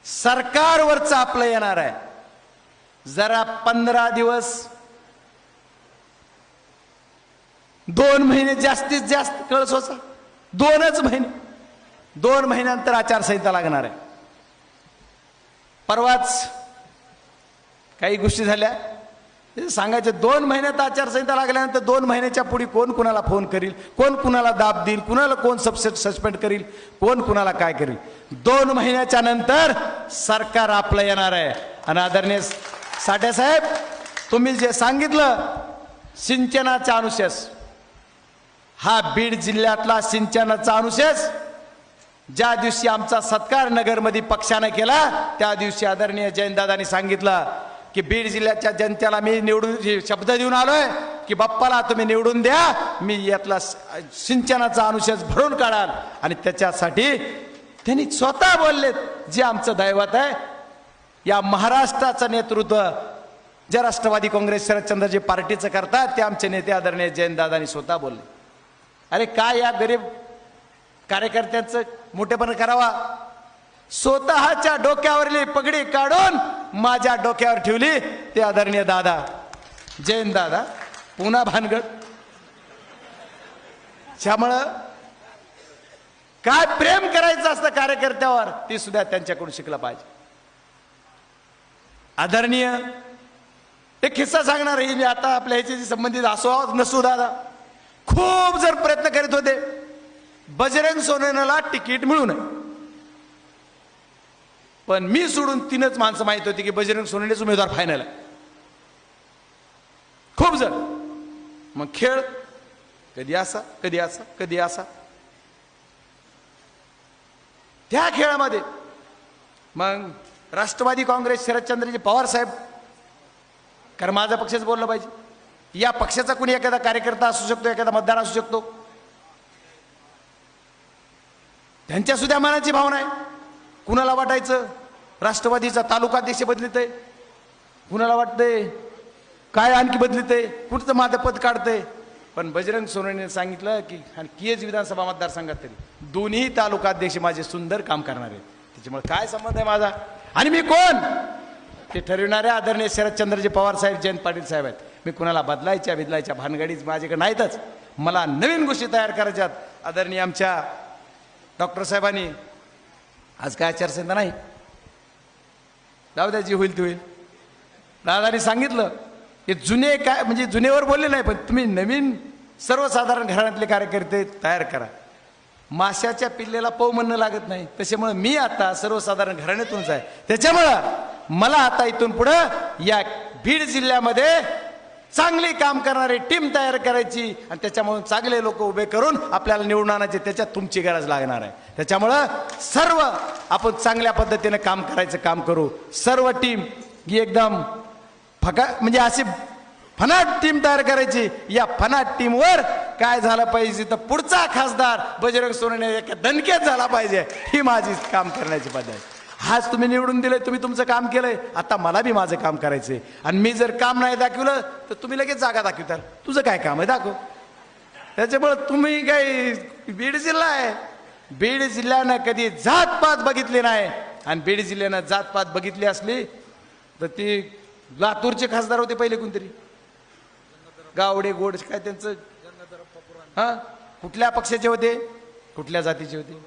सरकारवरचं आपलं येणार आहे. जरा 15 दिवस 2 महिने जास्तीत जास्त कळस होता. 2च महिने, 2 महिन्यानंतर आचारसंहिता लागणार आहे. परवाच काही गोष्टी झाल्या सांगायचे, 2 महिन्यात आचारसंहिता लागल्यानंतर 2 महिन्याच्या पुढे कोण कुणाला फोन करील, कोण कुणाला दाब देईल, कुणाला कोण सस्पेंड करील, कोण कुणाला काय करील. 2 महिन्याच्या नंतर सरकार आपलं येणार आहे. आणि आदरणीय साठे साहेब, तुम्ही जे सांगितलं सिंचनाचा अनुशेष, हा बीड जिल्ह्यातला सिंचनाचा अनुशेष ज्या दिवशी आमचा सत्कार नगरमध्ये पक्षाने केला त्या दिवशी आदरणीय जयंतदादांनी सांगितलं की बीड जिल्ह्याच्या जनतेला मी निवडून शब्द देऊन आलोय की बाप्पाला तुम्ही निवडून द्या, मी यातला सिंचनाचा अनुशेष भरून काढाल. आणि त्याच्यासाठी त्यांनी स्वतः बोललेत, जे आमचं दैवत आहे. या महाराष्ट्राचं नेतृत्व जे राष्ट्रवादी काँग्रेस शरदचंद्रजी पार्टीचं करतात ते आमचे नेते आदरणीय जयंतदादांनी स्वतः बोलले. अरे काय या गरीब कार्यकर्त्यांचं मोठेपण करावा. स्वतःच्या डोक्यावरली पगडी काढून माझ्या डोक्यावर ठेवली ते आदरणीय दादा जयंतदादा. पुन्हा भानगड. त्यामुळं काय प्रेम करायचं असतं कार्यकर्त्यावर ते सुद्धा त्यांच्याकडून शिकलं पाहिजे. आदरणीय एक किस्सा सांगणार आहे मी आता आपल्या ह्याच्याशी संबंधित असो नसो. दादा खूप जर प्रयत्न करीत होते बजरंग सोनवणेला तिकीट मिळू नये, पण मी सोडून 3च माणसं माहित होती की बजरंग सोनवणेच उमेदवार फायनल आहे. खूप जण. मग खेळ कधी असा कधी असा कधी असा. त्या खेळामध्ये मग राष्ट्रवादी काँग्रेस शरदचंद्रजी पवार साहेब, कारण माझा पक्षच बोललं पाहिजे. या पक्षाचा कुणी एखादा कार्यकर्ता असू शकतो, एखादा मतदार असू शकतो. त्यांच्या सुद्धा मनाची भावना आहे. कुणाला वाटायचं राष्ट्रवादीचा तालुकाध्यक्ष बदलित आहे, कुणाला वाटतंय काय आणखी बदलित आहे, कुठचं माझं पद काढतंय. पण बजरंग सोनवणेने सांगितलं की आणि केज विधानसभा मतदारसंघात तरी दोन्ही तालुकाध्यक्ष माझे सुंदर काम करणार आहेत. त्याच्यामुळे काय संबंध आहे माझा आणि मी कोण ते ठरविणारे आदरणीय शरदचंद्रजी पवार साहेब, जयंत पाटील साहेब आहेत. मी कुणाला बदलायच्या भानगडीच माझ्याकडे नाहीतच. मला नवीन गोष्टी तयार करायच्यात. आदरणीय आमच्या डॉक्टर साहेबांनी आज काय आचारसंहिता नाही, जाऊ द्या, जी होईल ती होईल. दादानी सांगितलं की जुने काय म्हणजे जुनेवर बोलले नाही, पण तुम्ही नवीन सर्वसाधारण घराण्यातले कार्यकर्ते तयार करा. माशाच्या पिल्लेला पव म्हणणं लागत नाही. त्याच्यामुळे मी आता सर्वसाधारण घराण्यातूनच आहे. त्याच्यामुळं मला आता इथून पुढं या बीड जिल्ह्यामध्ये चांगली काम करणारी टीम तयार करायची आणि त्याच्यामुळे चांगले लोक उभे करून आपल्याला निवडून आणायचे. त्याच्यात तुमची गरज लागणार आहे. त्याच्यामुळं सर्व आपण चांगल्या पद्धतीने काम करायचं काम करू. सर्व टीम ही एकदम म्हणजे अशी फनाट टीम तयार करायची. या फनाट टीमवर काय झालं पाहिजे तर पुढचा खासदार बजरंग सोनवणे एका दणक्यात झाला पाहिजे. ही माझी काम करण्याची पद्धत. आज तुम्ही निवडून दिले, तुम्ही तुमचं काम केलंय, आता मला बी माझं काम करायचंय. आणि मी जर काम नाही दाखवलं तर तुम्ही लगेच जागा दाखवताल. तुझं काय काम आहे दाखव. त्याच्यामुळे तुम्ही काही बीड जिल्हा आहे. बीड जिल्ह्यानं कधी जातपात बघितली नाही. आणि बीड जिल्ह्यानं जातपात बघितली असली तर ती लातूरचे खासदार होते पहिले कोणतरी, गावडे गोड काय त्यांचं, हा कुठल्या पक्षाचे होते, कुठल्या जातीचे होते.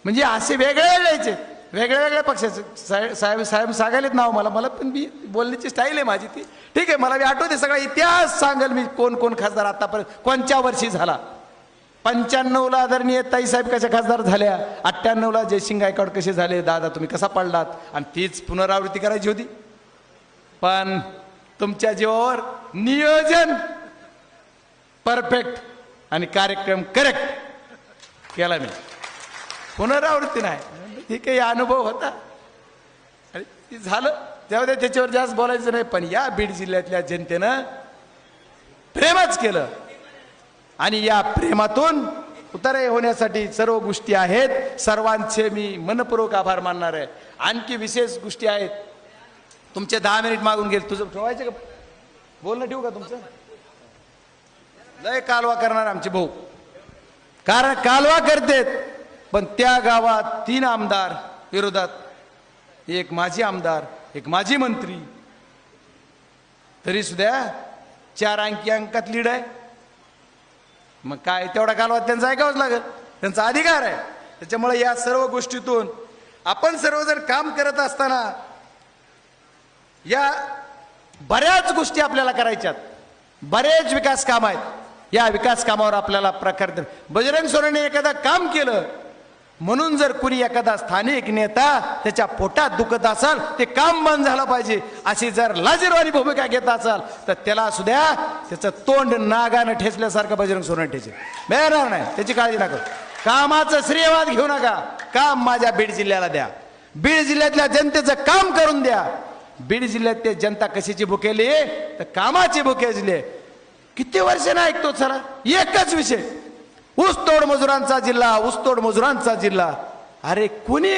म्हणजे असे वेगळे वेगळ्या पक्षाचे साहेब सांगायलेत नाव मला पण मी बोलण्याची स्टाईल आहे माझी ती. ठीक आहे, मला बी आठवते सगळा इतिहास सांगेल मी कोण कोण खासदार आतापर्यंत कोणत्या वर्षी झाला. 95ला आदरणीय ताईसाहेब कशा खासदार झाल्या, 98ला जयसिंग गायकवाड कसे झाले, दादा तुम्ही कसा पडलात. आणि तीच पुनरावृत्ती करायची होती. पण तुमच्या जीवावर नियोजन परफेक्ट आणि कार्यक्रम करेक्ट केला मी. पुनरावृत्ती नाही. ठीक आहे, अनुभव होता आणि ते झालं. तेव्हा त्याच्यावर जास्त बोलायचं नाही. पण या बीड जिल्ह्यातल्या जनतेनं प्रेमच केलं आणि या प्रेमातून उतारे होण्यासाठी सर्व गोष्टी आहेत. सर्वांचे मी मनपूर्वक आभार मानणार आहे. आणखी विशेष गोष्टी आहेत. तुमचे 10 मिनिट मागून गेले. तुझं ठेवायचं का, बोलणं ठेवू का तुमचं. लय कालवा करणार आमचे भाऊ, कारण कालवा करतेत. पण त्या गावात 3 आमदार विरोधात, एक माजी आमदार, एक माजी मंत्री, तरी सुद्धा 4 अंकात लीड आहे. मग काय तेवढा कालवा त्यांचा ऐकावंच लागेल, त्यांचा अधिकार आहे. त्याच्यामुळे या सर्व गोष्टीतून आपण सर्वजण काम करत असताना या बऱ्याच गोष्टी आपल्याला करायच्यात. बरेच विकास काम आहेत. या विकास कामावर आपल्याला प्रकार बजरंग सोनवणे एखादा काम केलं म्हणून जर कुणी एखादा स्थानिक नेता त्याच्या पोटात दुखत असाल, ते काम बंद झालं पाहिजे अशी जर लाजिरवाणी भूमिका घेत असाल, तर त्याला सुद्धा त्याचं तोंड नागानं ठेचल्यासारखं बजरंग सोनवणे ठेचेल. मिळणार नाही, त्याची काळजी नका. कामाचं श्रेयवाद घेऊ नका. काम माझ्या बीड जिल्ह्याला द्या. बीड जिल्ह्यातल्या जनतेचं काम करून द्या. बीड जिल्ह्यात जनता कशाची भुकेली, तर कामाची भुकेली. किती वर्ष ना ऐकतो चला एकच विषय, ऊसतोड मजुरांचा जिल्हा, ऊसतोड मजुरांचा जिल्हा. अरे कुणी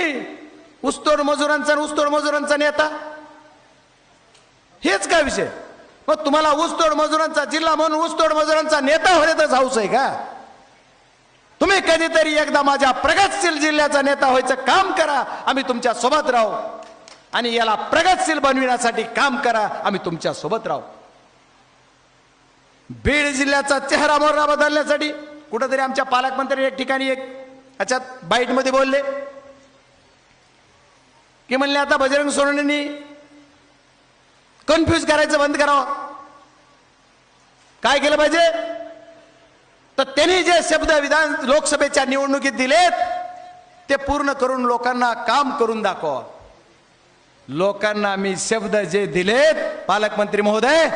ऊसतोड मजुरांचा ऊसतोड मजुरांचा नेता, हेच काय विषय? मग तुम्हाला ऊसतोड मजुरांचा जिल्हा म्हणून ऊसतोड मजुरांचा नेता होण्यातच हौस आहे का? तुम्ही कधीतरी एकदा माझ्या प्रगतशील जिल्ह्याचा नेता व्हायचं काम करा, आम्ही तुमच्या सोबत राहू. आणि याला प्रगतशील बनविण्यासाठी काम करा, आम्ही तुमच्या सोबत राहू. बीड जिल्ह्याचा चेहरा मोहरा बदलण्यासाठी कुठंतरी आमच्या पालकमंत्री एक ठिकाणी एक याच्यात बाईट मध्ये बोलले की म्हणले आता बजरंग सोनवणेंनी कन्फ्युज करायचं बंद करावं. काय केलं पाहिजे? तर त्यांनी जे शब्द विधान लोकसभेच्या निवडणुकीत दिलेत ते पूर्ण करून लोकांना काम करून दाखवा. लोकांना मी शब्द जे दिलेत पालकमंत्री महोदय,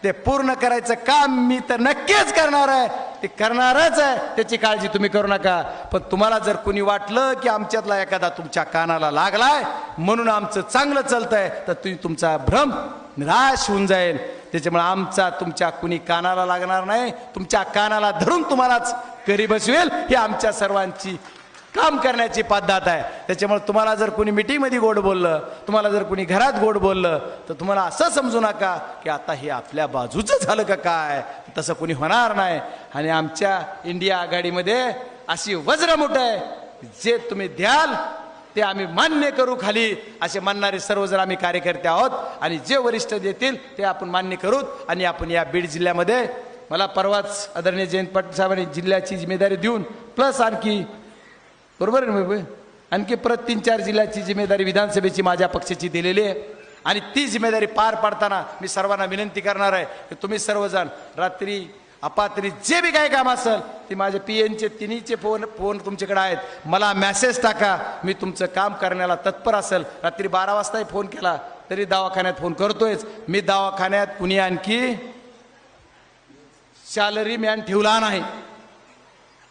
ते पूर्ण करायचं काम मी तर नक्कीच करणार आहे, ते करणारच आहे, त्याची काळजी तुम्ही करू नका. पण तुम्हाला जर कुणी वाटलं की आमच्यातला एखादा तुमच्या कानाला लागलाय म्हणून आमचं चांगलं चालतंय, तर तुम्ही तुमचा भ्रम निराश होऊन जाईल. त्याच्यामुळे आमचा तुमच्या कुणी कानाला लागणार नाही, तुमच्या कानाला धरून तुम्हालाच करी बसवेल. ही आमच्या सर्वांची काम करण्याची पद्धत आहे. त्याच्यामुळे तुम्हाला जर कोणी मीटिंगमध्ये गोड बोललं, तुम्हाला जर कोणी घरात गोड बोललं, तर तुम्हाला असं समजू नका की आता हे आपल्या बाजूचं झालं का काय. तसं कोणी होणार नाही. आणि आमच्या इंडिया आघाडीमध्ये अशी वज्रमुठ आहे, जे तुम्ही द्याल ते आम्ही मान्य करू खाली, असे मानणारे सर्वजण आम्ही कार्यकर्ते आहोत. आणि जे वरिष्ठ देतील ते आपण मान्य करू. आणि आपण या बीड जिल्ह्यामध्ये, मला परवाच आदरणीय जयंत पाटील साहेबांनी जिल्ह्याची जिम्मेदारी देऊन प्लस आणखी, बरोबर आहे ना, आणखी परत 3-4 जिल्ह्याची जिम्मेदारी विधानसभेची माझ्या पक्षाची दिलेली आहे. आणि ती जिम्मेदारी पार पाडताना मी सर्वांना विनंती करणार आहे की तुम्ही सर्वजण रात्री अपात्री जे बी काही काम असेल ते माझे PNचे तिन्हीचे फोन तुमच्याकडे आहेत, मला मेसेज टाका. मी तुमचं काम करण्याला तत्पर असेल. रात्री 12 वाजताही फोन केला तरी दवाखान्यात फोन करतोयच मी. दवाखान्यात कुणी आणखी सॅलरी मॅन ठेवला नाही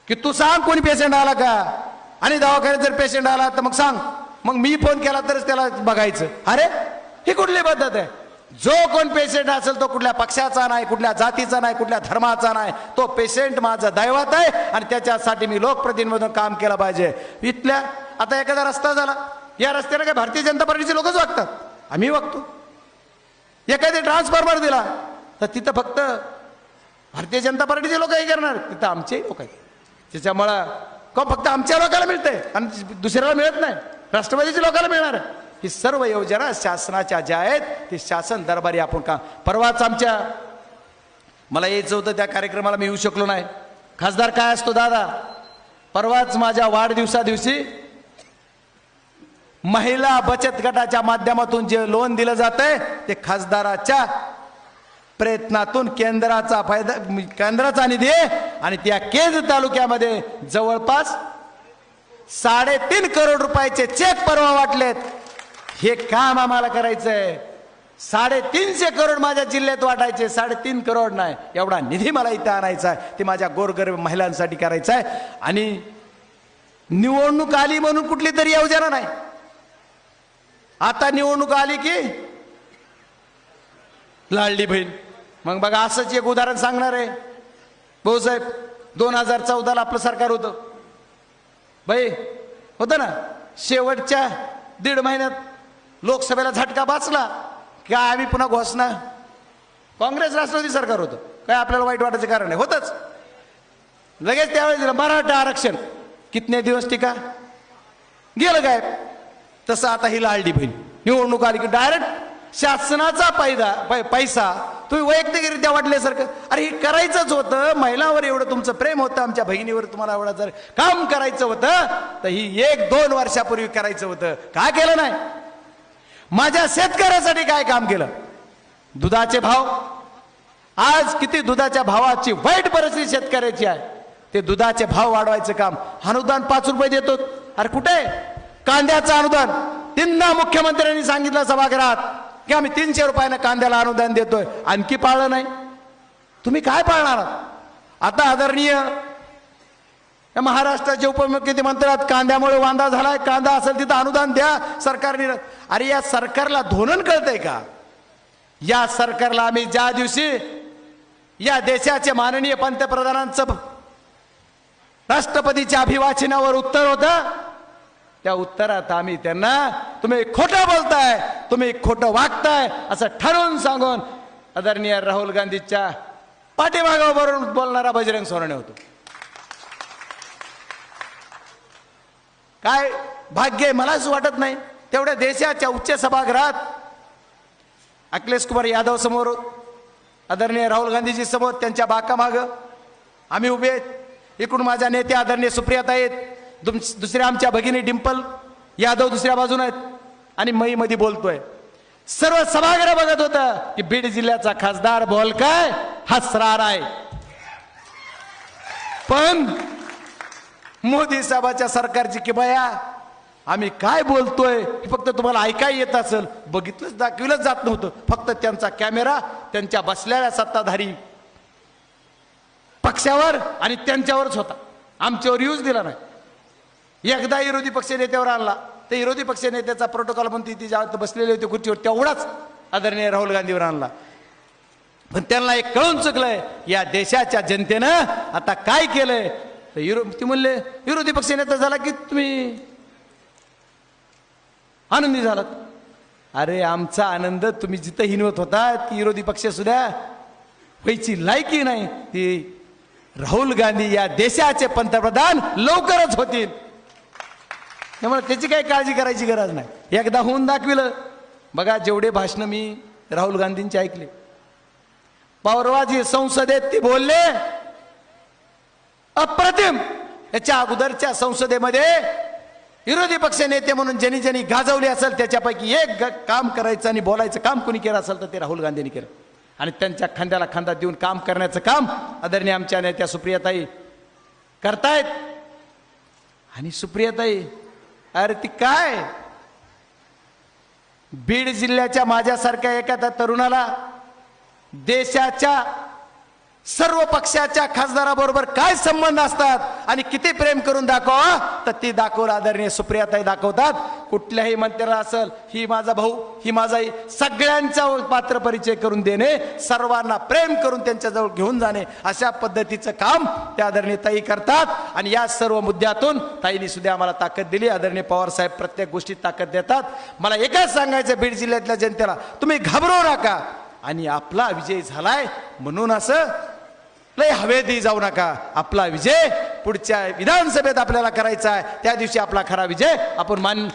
की तू सांग कोणी पेशंट आला का, आणि दवाखान्यात जर पेशंट आला तर मग सांग, मग मी फोन केला तरच त्याला बघायचं. अरे ही कुठली पद्धत आहे? जो कोण पेशंट असेल तो कुठल्या पक्षाचा नाही, कुठल्या जातीचा नाही, कुठल्या धर्माचा नाही, तो पेशंट माझं दैवत आहे. आणि त्याच्यासाठी मी लोकप्रतिनिधीमधून काम केलं पाहिजे. इथल्या आता एखादा रस्ता झाला, या रस्त्याला काय भारतीय जनता पार्टीचे लोकच वागतात, आम्ही वागतो. एखादी ट्रान्सफॉर्मर दिला तर तिथं फक्त भारतीय जनता पार्टीचे लोक हे करणार, तिथं आमचे लोक आहेत. त्याच्यामुळं फक्त आमच्या लोकांना मिळतंय आणि दुसऱ्याला मिळत नाही, राष्ट्रवादीच्या लोकांना मिळणार आहे. ही सर्व योजना शासनाच्या ज्या आहेत ते शासन दरबारी आपण का. परवाच आमच्या, मला यायचं होतं त्या कार्यक्रमाला, मी येऊ शकलो नाही. खासदार काय असतो दादा, परवाच माझ्या वाढदिवसा दिवशी महिला बचत गटाच्या माध्यमातून जे लोन दिलं जातंय ते खासदाराच्या प्रयत्नातून केंद्राचा फायदा, केंद्राचा निधी आहे. आणि त्या केज तालुक्यामध्ये जवळपास 3.5 करोड रुपयाचे चेक परवा वाटलेत. हे काम आम्हाला करायचंय. 350 करोड माझ्या जिल्ह्यात वाटायचे, 3.5 करोड नाही, एवढा निधी मला इथं आणायचा आहे. ते माझ्या गोरगरीब महिलांसाठी करायचं आहे. आणि निवडणूक आली म्हणून कुठली तरी योजना नाही. आता निवडणूक आली की लाडली बहीण. मग बघा असंच एक उदाहरण सांगणार आहे भाऊसाहेब. 2014ला आपलं सरकार होतं, बाई होतं ना, शेवटच्या 1.5 महिन्यात लोकसभेला झटका बसला की आम्ही पुन्हा घोषणा, काँग्रेस राष्ट्रवादी सरकार होतं, काय आपल्याला वाईट वाटायचं कारण आहे, होतच लगेच त्यावेळेस दिलं मराठा आरक्षण. कितने दिवस टिका, गेलं काय. तसं आता ही लाडली बहीण निवडणूक आली की डायरेक्ट शासनाचा पैसा तुम्ही वैयक्तिकरित्या वाटल्यासारखं. अरे हे करायचंच होतं, महिलांवर एवढं तुमचं प्रेम होतं, आमच्या बहिणीवर तुम्हाला एवढं जर काम करायचं होतं तर ही 1-2 वर्षापूर्वी करायचं होतं. का केलं नाही? माझ्या शेतकऱ्यासाठी काय काम केलं? दुधाचे भाव, आज किती दुधाच्या भावाची वाईट परिस्थिती शेतकऱ्याची आहे. ते दुधाचे भाव वाढवायचं काम, अनुदान 5 रुपये देतो, अरे कुठे कांद्याचं अनुदान? तीनदा मुख्यमंत्र्यांनी सांगितलं सभागृहात की आम्ही 300 रुपयानं कांद्याला अनुदान देतोय, आणखी पाळलं नाही. तुम्ही काय पाळणार आहात? आता आदरणीय या महाराष्ट्राचे उपमुख्यमंत्री म्हणतात कांद्यामुळे वांदा झालाय, कांदा असेल तिथं अनुदान द्या सरकारने. अरे या सरकारला धोरण कळतंय का? या सरकारला आम्ही ज्या दिवशी या देशाचे माननीय पंतप्रधानांचं राष्ट्रपतीच्या अभिवाचनावर उत्तर होतं, त्या उत्तरात आम्ही त्यांना तुम्ही खोटं बोलताय, तुम्ही खोटं वागताय असं ठरवून सांगून आदरणीय राहुल गांधीच्या पाठीमागावर बोलणारा बजरंग सोनवणे होतो. काय भाग्य आहे मलाच वाटत नाही. तेवढ्या देशाच्या उच्च सभागृहात अखिलेश कुमार यादव समोर, आदरणीय राहुल गांधीजी समोर, त्यांच्या बाकामाग आम्ही उभे आहेत. इकडून माझ्या नेत्या आदरणीय सुप्रियाताई आहेत, दुसऱ्या आमच्या भगिनी डिंपल यादव दुसऱ्या बाजून आहेत, आणि मई मध्ये बोलतोय. सर्व सभागृह बघत होतं की बीड जिल्ह्याचा खासदार बोलकाय हसरार आहे. पण मोदी साहेबाच्या सरकारची किमया आम्ही काय बोलतोय फक्त तुम्हाला ऐकाय येत असेल, बघितलंच दाखविलंच जात नव्हतं. फक्त त्यांचा कॅमेरा त्यांच्या बसलेल्या सत्ताधारी पक्षावर आणि त्यांच्यावरच होता, आमच्यावर यूज दिला नाही. एकदा विरोधी पक्ष नेत्यावर आणला, ते विरोधी पक्ष नेत्याचा प्रोटोकॉल म्हणते ती ज्या बसलेले होते खुर्चीवर तेवढाच आदरणीय राहुल गांधीवर आणला. पण त्यांना एक कळून चुकलंय, या देशाच्या जनतेनं आता काय केलंय. ती म्हणले विरोधी पक्ष नेता झाला की तुम्ही आनंदी झालात. अरे आमचा आनंद तुम्ही जिथं हिनवत होता ती विरोधी पक्ष सुद्धा व्हायची लायकी नाही. ती राहुल गांधी या देशाचे पंतप्रधान लवकरच होतील, त्यामुळे त्याची काही काळजी करायची गरज नाही. एकदा होऊन दाखविलं. बघा जेवढे भाषण मी राहुल गांधींचे ऐकले, परवाजी संसदेत ती बोलले अप्रतिम. याच्या अगोदरच्या संसदेमध्ये विरोधी पक्ष नेते म्हणून ज्यांनी ज्यांनी गाजवले असेल त्याच्यापैकी एक काम करायचं आणि बोलायचं काम कोणी केलं असेल तर ते राहुल गांधींनी केलं. आणि त्यांच्या खांद्याला खांदा देऊन काम करण्याचं काम आदरणीय आमच्या नेत्या सुप्रियाताई करतायत. आणि सुप्रियाताई अरे ती काय बीड जिल्ह्याच्या माझ्यासारख्या एखाद्या तरुणाला देशाच्या सर्व पक्षाच्या खासदाराबरोबर काय संबंध असतात आणि किती प्रेम करून दाखवा तर ती दाखवलं आदरणीय सुप्रियाताई दाखवतात. कुठल्याही मंत्र्याला असेल ही माझा भाऊ ही माझा आई, सगळ्यांचा पात्र परिचय करून देणे, सर्वांना प्रेम करून त्यांच्याजवळ घेऊन जाणे, अशा पद्धतीचं काम त्या आदरणीय ताई करतात. आणि या सर्व मुद्द्यातून ताईंनी सुद्धा आम्हाला ताकद दिली. आदरणीय पवार साहेब प्रत्येक गोष्टीत ताकद देतात. मला एकच सांगायचं बीड जिल्ह्यातल्या जनतेला, तुम्ही घाबरू नका. आणि आपला विजय झालाय म्हणून असं लय हवेतही जाऊ नका. आपला विजय पुढच्या विधानसभेत आपल्याला करायचा आहे. त्या दिवशी आपला खरा विजय आपण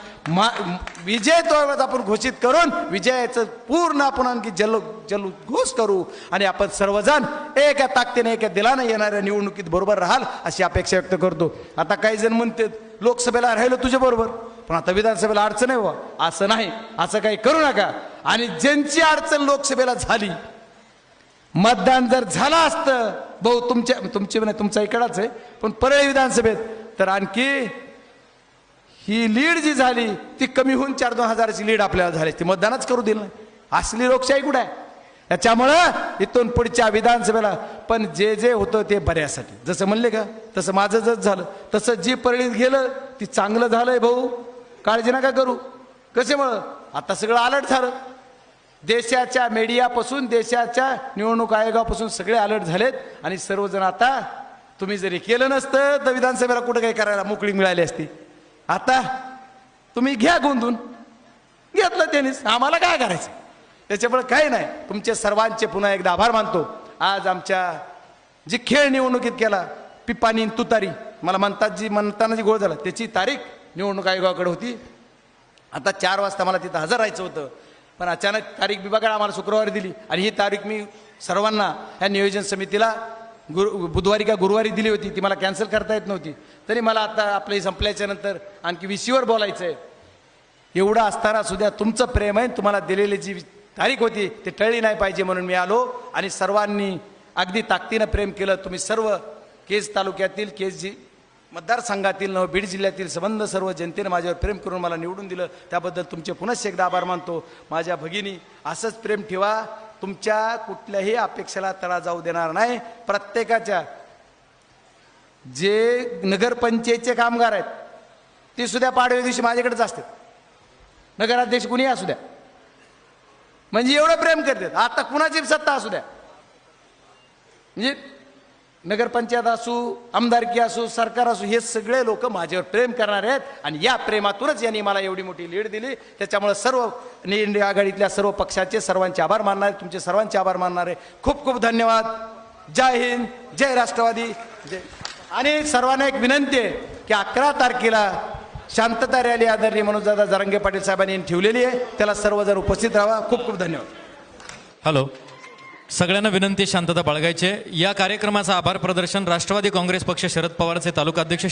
विजय तो आपण घोषित करून विजयाचं पूर्ण आपण आणखी जल्लोष करू. आणि आपण सर्वजण एका ताकदीने एका दिलाने येणाऱ्या निवडणुकीत बरोबर राहाल अशी अपेक्षा व्यक्त करतो. आता काही जण म्हणतात लोकसभेला राहिलो तुझ्या बरोबर, पण आता विधानसभेला अडचण आहे. असं नाही, असं काही करू नका. आणि ज्यांची अडचण लोकसभेला झाली, मतदान जर झालं असतं भाऊ तुमचे तुमचा इकडाच आहे, पण परळी विधानसभेत तर आणखी ही लीड जी झाली ती कमी होऊन 4-2 हजाराची लीड आपल्याला झाली. ती मतदानच करू दिलं नाही. असली लोकशाही कुठे आहे? त्याच्यामुळं इथून पुढच्या विधानसभेला पण जे जे होतं ते बऱ्यासाठी, जसं म्हणले का तसं माझं जर झालं तसं जी परळीत गेलं ती चांगलं झालंय भाऊ, काळजी नका करू. कशामुळं आता सगळं अलर्ट झालं. देशाच्या मीडियापासून देशाच्या निवडणूक आयोगापासून सगळे अलर्ट झालेत. आणि सर्वजण आता तुम्ही जरी केलं नसतं तर विधानसभेला कुठं काही करायला मोकळी मिळाली असती. आता तुम्ही घ्या गोंधून, घेतलं त्यांनीच, आम्हाला काय करायचं. त्याच्यामुळे काही नाही. तुमचे सर्वांचे पुन्हा एकदा आभार मानतो. आज आमच्या जी खेळ निवडणुकीत केला पिपाणी तुतारी मला म्हणताना जी गोळ झाला त्याची तारीख निवडणूक आयोगाकडे होती. आता 4 वाजता मला तिथं हजर राहायचं होतं, पण अचानक तारीख विभागाला आम्हाला शुक्रवारी दिली. आणि ही तारीख मी सर्वांना ह्या नियोजन समितीला बुधवारी का गुरुवारी दिली होती, ती मला कॅन्सल करता येत नव्हती. तरी मला आता आपलं संपल्याच्या नंतर आणखी विषयावर बोलायचं आहे. एवढं असताना सुद्धा तुमचं प्रेम आहे, तुम्हाला दिलेली जी तारीख होती ती टळली नाही पाहिजे म्हणून मी आलो. आणि सर्वांनी अगदी ताकदीनं प्रेम केलं. तुम्ही सर्व केज तालुक्यातील केज मतदारसंघातील बीड जिल्ह्यातील संबंध सर्व जनतेने माझ्यावर प्रेम करून मला निवडून दिलं, त्याबद्दल तुमचे पुनश्च एकदा आभार मानतो. माझ्या भगिनी, असंच प्रेम ठेवा. तुमच्या कुठल्याही अपेक्षेला तडा जाऊ देणार नाही. प्रत्येकाच्या जे नगरपंचायतचे कामगार आहेत ते सुद्धा पाडव्या दिवशी माझ्याकडेच असतात. नगराध्यक्ष कुणी असू द्या, म्हणजे एवढं प्रेम करतात. आता कुणाची सत्ता असू द्या, म्हणजे नगरपंचायत असू, आमदारकी असू, सरकार असू, हे सगळे लोक माझ्यावर प्रेम करणार आहेत. आणि या प्रेमातूनच यांनी मला एवढी मोठी लीड दिली. त्याच्यामुळे सर्व इंडिया आघाडीतल्या सर्व पक्षाचे सर्वांचे आभार मानणार, तुमचे सर्वांचे आभार मानणार आहे. खूप खूप धन्यवाद. जय हिंद, जय राष्ट्रवादी, जय. आणि सर्वांना एक विनंती आहे की 11 तारखेला शांतता रॅली आदरणीय मनोजदादा जरांगे पाटील साहेबांनी ठेवलेली आहे, त्याला सर्वजण उपस्थित राहा. खूप खूप धन्यवाद.
हॅलो, सगळ्यांना विनंती आहे शांतता बाळगायची आहे. या कार्यक्रमाचं आभार प्रदर्शन राष्ट्रवादी काँग्रेस पक्ष शरद पवारचे तालुका अध्यक्ष